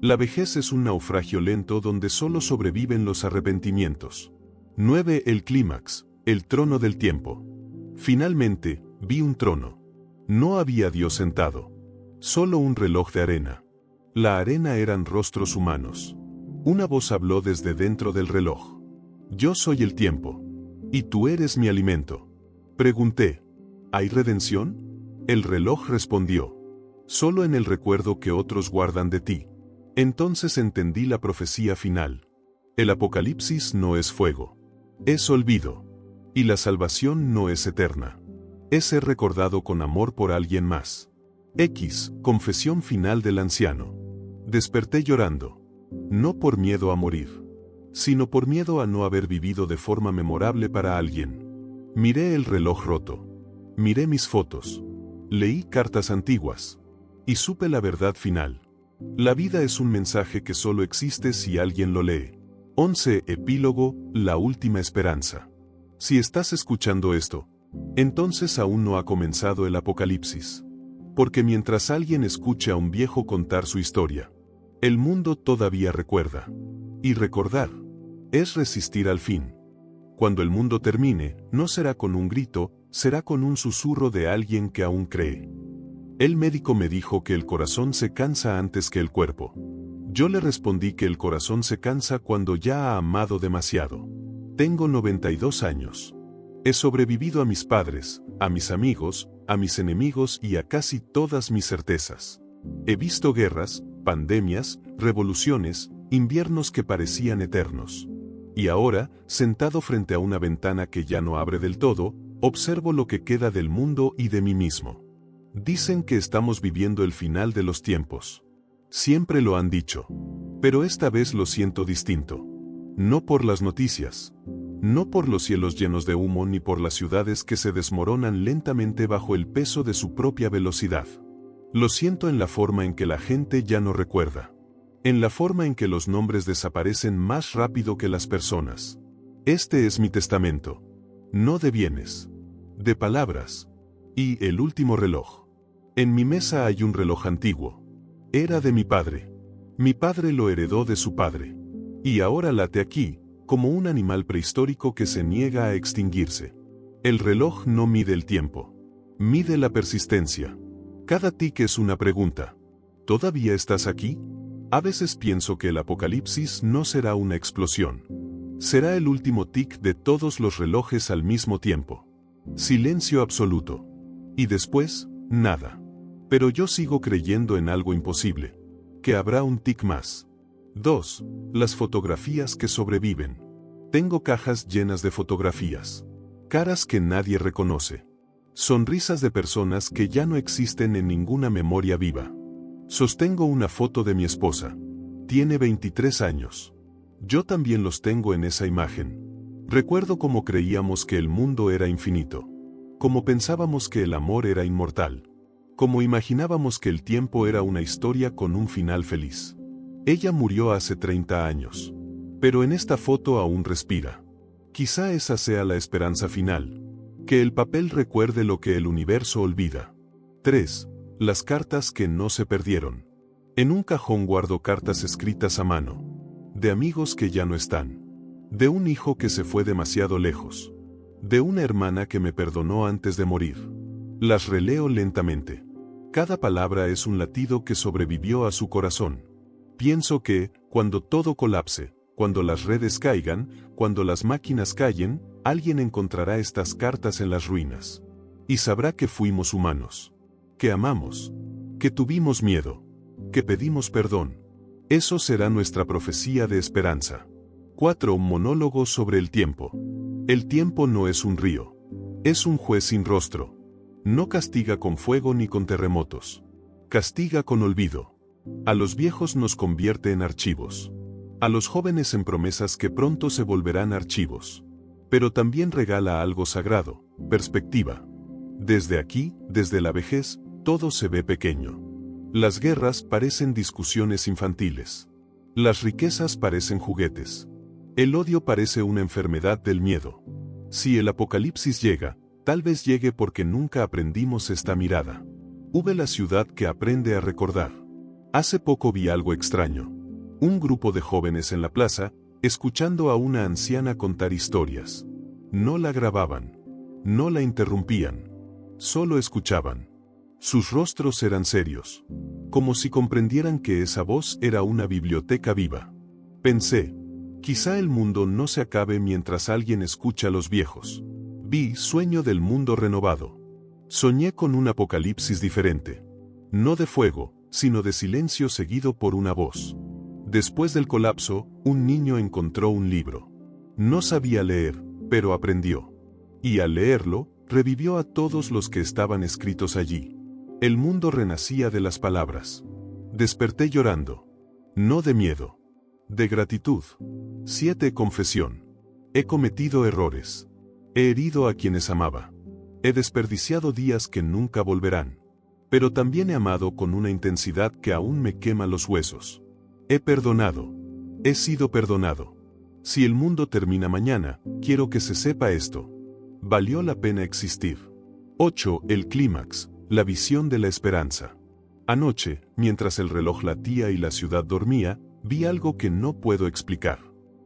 La vejez es un naufragio lento donde solo sobreviven los arrepentimientos. 9. El clímax, el trono del tiempo. Finalmente, vi un trono. No había Dios sentado. Solo un reloj de arena. La arena eran rostros humanos. Una voz habló desde dentro del reloj. Yo soy el tiempo. Y tú eres mi alimento. Pregunté. ¿Hay redención? El reloj respondió. solo en el recuerdo que otros guardan de ti. Entonces entendí la profecía final. El apocalipsis no es fuego. Es olvido. Y la salvación no es eterna. Es ser recordado con amor por alguien más. Confesión final del anciano. Desperté llorando. No por miedo a morir, sino por miedo a no haber vivido de forma memorable para alguien. Miré el reloj roto. Miré mis fotos. Leí cartas antiguas. Y supe la verdad final. La vida es un mensaje que solo existe si alguien lo lee. 11. Epílogo, la última esperanza. Si estás escuchando esto, entonces aún no ha comenzado el apocalipsis. Porque mientras alguien escucha a un viejo contar su historia, el mundo todavía recuerda. Y recordar es resistir al fin. Cuando el mundo termine, no será con un grito, será con un susurro de alguien que aún cree. El médico me dijo que el corazón se cansa antes que el cuerpo. Yo le respondí que el corazón se cansa cuando ya ha amado demasiado. Tengo 92 años. He sobrevivido a mis padres, a mis amigos, a mis enemigos y a casi todas mis certezas. He visto guerras, pandemias, revoluciones, inviernos que parecían eternos. Y ahora, sentado frente a una ventana que ya no abre del todo, observo lo que queda del mundo y de mí mismo. Dicen que estamos viviendo el final de los tiempos. Siempre lo han dicho. Pero esta vez lo siento distinto. No por las noticias. No por los cielos llenos de humo ni por las ciudades que se desmoronan lentamente bajo el peso de su propia velocidad. Lo siento en la forma en que la gente ya no recuerda. En la forma en que los nombres desaparecen más rápido que las personas. Este es mi testamento. No de bienes. De palabras. Y el último reloj. En mi mesa hay un reloj antiguo. Era de mi padre. Mi padre lo heredó de su padre. Y ahora late aquí, como un animal prehistórico que se niega a extinguirse. El reloj no mide el tiempo. Mide la persistencia. Cada tic es una pregunta. ¿Todavía estás aquí? A veces pienso que el apocalipsis no será una explosión. Será el último tic de todos los relojes al mismo tiempo. Silencio absoluto. Y después, nada. Pero yo sigo creyendo en algo imposible. Que habrá un tic más. 2. Las fotografías que sobreviven. Tengo cajas llenas de fotografías. Caras que nadie reconoce. Sonrisas de personas que ya no existen en ninguna memoria viva. Sostengo una foto de mi esposa. Tiene 23 años. Yo también los tengo en esa imagen. Recuerdo cómo creíamos que el mundo era infinito. Cómo pensábamos que el amor era inmortal. Cómo imaginábamos que el tiempo era una historia con un final feliz. Ella murió hace 30 años. Pero en esta foto aún respira. Quizá esa sea la esperanza final. Que el papel recuerde lo que el universo olvida. 3. Las cartas que no se perdieron. En un cajón guardo cartas escritas a mano. De amigos que ya no están. De un hijo que se fue demasiado lejos. De una hermana que me perdonó antes de morir. Las releo lentamente. Cada palabra es un latido que sobrevivió a su corazón. Pienso que, cuando todo colapse, cuando las redes caigan, cuando las máquinas callen, alguien encontrará estas cartas en las ruinas. Y sabrá que fuimos humanos. Que amamos. Que tuvimos miedo. Que pedimos perdón. Eso será nuestra profecía de esperanza. 4. Un monólogo sobre el tiempo. El tiempo no es un río. Es un juez sin rostro. No castiga con fuego ni con terremotos. Castiga con olvido. A los viejos nos convierte en archivos. A los jóvenes en promesas que pronto se volverán archivos. Pero también regala algo sagrado, perspectiva. Desde aquí, desde la vejez, todo se ve pequeño. Las guerras parecen discusiones infantiles. Las riquezas parecen juguetes. El odio parece una enfermedad del miedo. Si el apocalipsis llega, tal vez llegue porque nunca aprendimos esta mirada. Hube la ciudad que aprende a recordar. Hace poco vi algo extraño. Un grupo de jóvenes en la plaza, escuchando a una anciana contar historias. No la grababan. No la interrumpían. Solo escuchaban. Sus rostros eran serios. Como si comprendieran que esa voz era una biblioteca viva. Pensé, quizá el mundo no se acabe mientras alguien escucha a los viejos. Vi Sueño del mundo renovado. Soñé con un apocalipsis diferente. No de fuego, sino de silencio seguido por una voz. Después del colapso, un niño encontró un libro. No sabía leer, pero aprendió. Y al leerlo, revivió a todos los que estaban escritos allí. El mundo renacía de las palabras. Desperté llorando. No de miedo. De gratitud. 7. Confesión. He cometido errores. He herido a quienes amaba. He desperdiciado días que nunca volverán. Pero también he amado con una intensidad que aún me quema los huesos. He perdonado. He sido perdonado. Si el mundo termina mañana, quiero que se sepa esto. Valió la pena existir. 8. El clímax, la visión de la esperanza. Anoche, mientras el reloj latía y la ciudad dormía, vi algo que no puedo explicar.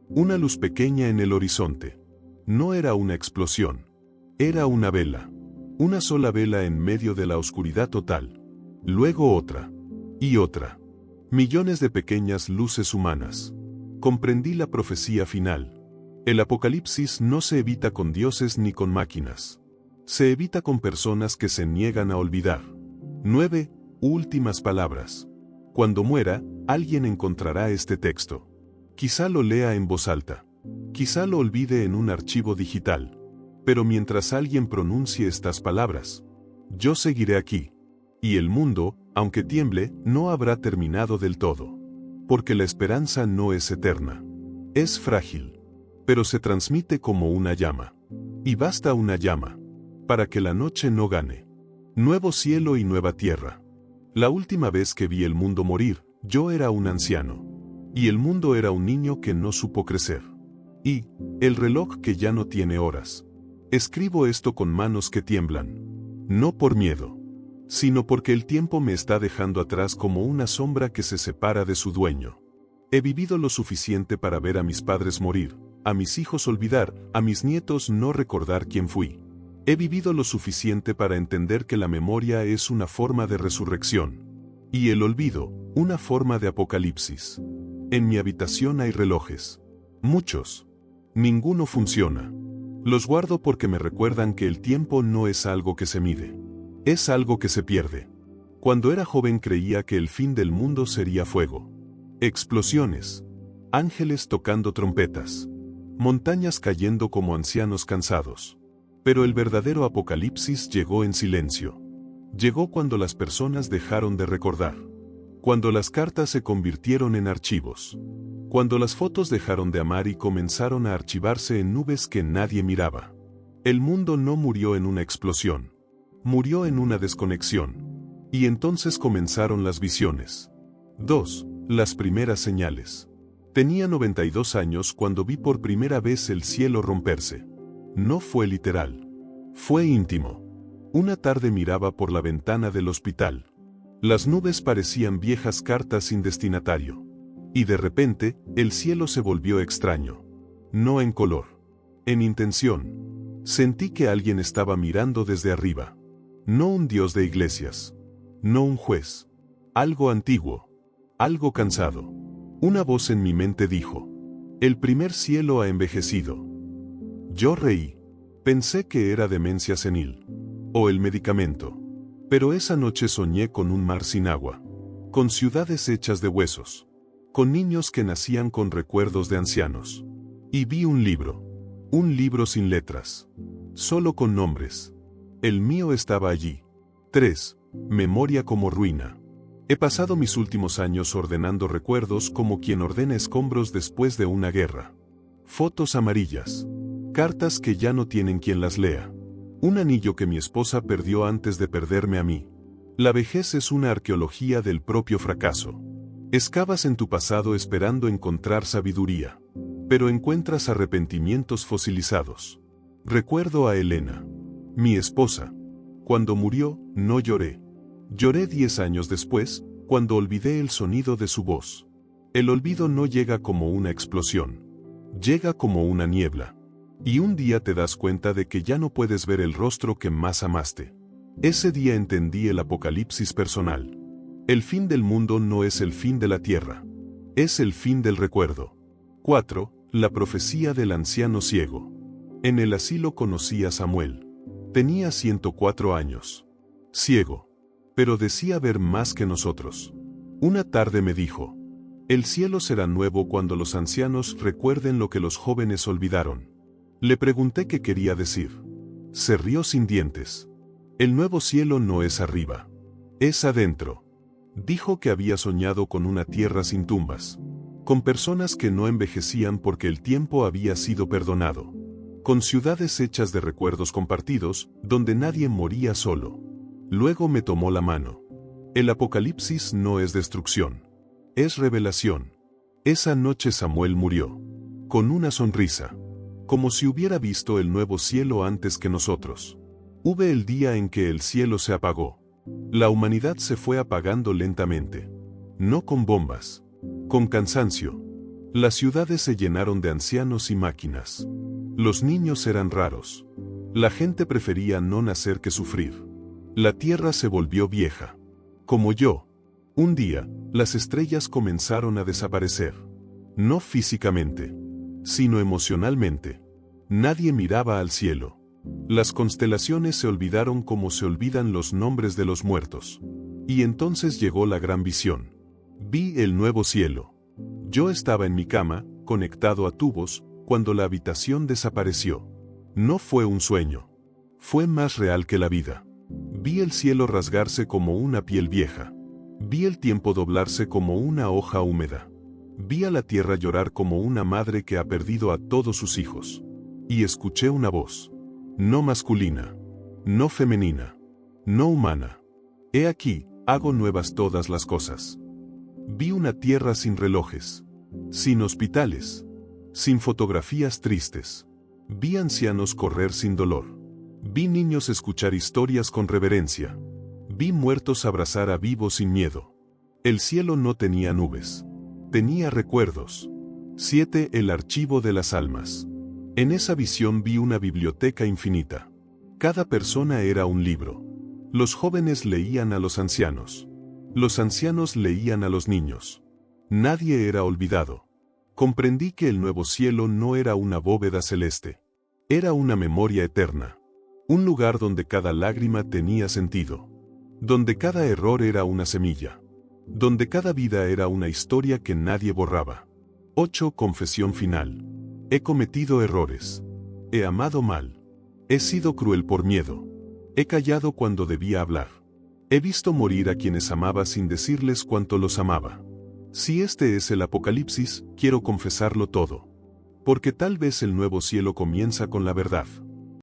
Una luz pequeña en el horizonte. No era una explosión. Era una vela. Una sola vela en medio de la oscuridad total. Luego otra. Y otra. Millones de pequeñas luces humanas. Comprendí la profecía final. El apocalipsis no se evita con dioses ni con máquinas. Se evita con personas que se niegan a olvidar. 9. Últimas palabras. Cuando muera, alguien encontrará este texto. Quizá lo lea en voz alta. Quizá lo olvide en un archivo digital. Pero mientras alguien pronuncie estas palabras, yo seguiré aquí. Y el mundo, aunque tiemble, no habrá terminado del todo. Porque la esperanza no es eterna. Es frágil. Pero se transmite como una llama. Y basta una llama para que la noche no gane. Nuevo cielo y nueva tierra. La última vez que vi el mundo morir, yo era un anciano. Y el mundo era un niño que no supo crecer. Y el reloj que ya no tiene horas. Escribo esto con manos que tiemblan. No por miedo, sino porque el tiempo me está dejando atrás como una sombra que se separa de su dueño. He vivido lo suficiente para ver a mis padres morir, a mis hijos olvidar, a mis nietos no recordar quién fui. He vivido lo suficiente para entender que la memoria es una forma de resurrección. Y el olvido, una forma de apocalipsis. En mi habitación hay relojes. Muchos. Ninguno funciona. Los guardo porque me recuerdan que el tiempo no es algo que se mide. Es algo que se pierde. Cuando era joven creía que el fin del mundo sería fuego. Explosiones. Ángeles tocando trompetas. Montañas cayendo como ancianos cansados. Pero el verdadero apocalipsis llegó en silencio. Llegó cuando las personas dejaron de recordar. Cuando las cartas se convirtieron en archivos. Cuando las fotos dejaron de amar y comenzaron a archivarse en nubes que nadie miraba. El mundo no murió en una explosión. Murió en una desconexión. Y entonces comenzaron las visiones. 2. Las primeras señales. Tenía 92 años cuando vi por primera vez el cielo romperse. No fue literal. Fue íntimo. Una tarde miraba por la ventana del hospital. Las nubes parecían viejas cartas sin destinatario. Y de repente, el cielo se volvió extraño. No en color. En intención. Sentí que alguien estaba mirando desde arriba. No un dios de iglesias. No un juez. Algo antiguo. Algo cansado. Una voz en mi mente dijo: el primer cielo ha envejecido. Yo reí. Pensé que era demencia senil. O el medicamento. Pero esa noche soñé con un mar sin agua. Con ciudades hechas de huesos. Con niños que nacían con recuerdos de ancianos. Y vi un libro. Un libro sin letras. Solo con nombres. El mío estaba allí. 3. Memoria como ruina. He pasado mis últimos años ordenando recuerdos como quien ordena escombros después de una guerra. Fotos amarillas. Cartas que ya no tienen quien las lea. Un anillo que mi esposa perdió antes de perderme a mí. La vejez es una arqueología del propio fracaso. Excavas en tu pasado esperando encontrar sabiduría. Pero encuentras arrepentimientos fosilizados. Recuerdo a Elena, mi esposa. Cuando murió, no lloré. Lloré 10 años después, cuando olvidé el sonido de su voz. El olvido no llega como una explosión. Llega como una niebla. Y un día te das cuenta de que ya no puedes ver el rostro que más amaste. Ese día entendí el apocalipsis personal. El fin del mundo no es el fin de la tierra. Es el fin del recuerdo. 4. La profecía del anciano ciego. En el asilo conocí a Samuel. Tenía 104 años. Ciego. pero decía ver más que nosotros. Una tarde me dijo: el cielo será nuevo cuando los ancianos recuerden lo que los jóvenes olvidaron. Le pregunté qué quería decir. Se rió sin dientes. El nuevo cielo no es arriba. Es adentro. Dijo que había soñado con una tierra sin tumbas. Con personas que no envejecían porque el tiempo había sido perdonado. Con ciudades hechas de recuerdos compartidos, donde nadie moría solo. Luego me tomó la mano. El Apocalipsis no es destrucción. Es revelación. Esa noche Samuel murió. Con una sonrisa. Como si hubiera visto el nuevo cielo antes que nosotros. Hubo el día en que el cielo se apagó. La humanidad se fue apagando lentamente. No con bombas. Con cansancio. Las ciudades se llenaron de ancianos y máquinas. Los niños eran raros. La gente prefería no nacer que sufrir. La tierra se volvió vieja. Como yo. Un día, las estrellas comenzaron a desaparecer. No físicamente, sino emocionalmente. Nadie miraba al cielo. Las constelaciones se olvidaron como se olvidan los nombres de los muertos. Y entonces llegó la gran visión. Vi el nuevo cielo. Yo estaba en mi cama, conectado a tubos, cuando la habitación desapareció. No fue un sueño. Fue más real que la vida. Vi el cielo rasgarse como una piel vieja. Vi el tiempo doblarse como una hoja húmeda. Vi a la tierra llorar como una madre que ha perdido a todos sus hijos. Y escuché una voz. No masculina. No femenina. No humana. He aquí, hago nuevas todas las cosas. Vi una tierra sin relojes. Sin hospitales. Sin fotografías tristes. Vi ancianos correr sin dolor. Vi niños escuchar historias con reverencia. Vi muertos abrazar a vivos sin miedo. El cielo no tenía nubes. Tenía recuerdos. 7. El archivo de las almas. En esa visión vi una biblioteca infinita. Cada persona era un libro. Los jóvenes leían a los ancianos. Los ancianos leían a los niños. Nadie era olvidado. Comprendí que el nuevo cielo no era una bóveda celeste. Era una memoria eterna. Un lugar donde cada lágrima tenía sentido. Donde cada error era una semilla. Donde cada vida era una historia que nadie borraba. 8. Confesión final. He cometido errores. He amado mal. He sido cruel por miedo. He callado cuando debía hablar. He visto morir a quienes amaba sin decirles cuánto los amaba. Si este es el Apocalipsis, quiero confesarlo todo. Porque tal vez el nuevo cielo comienza con la verdad.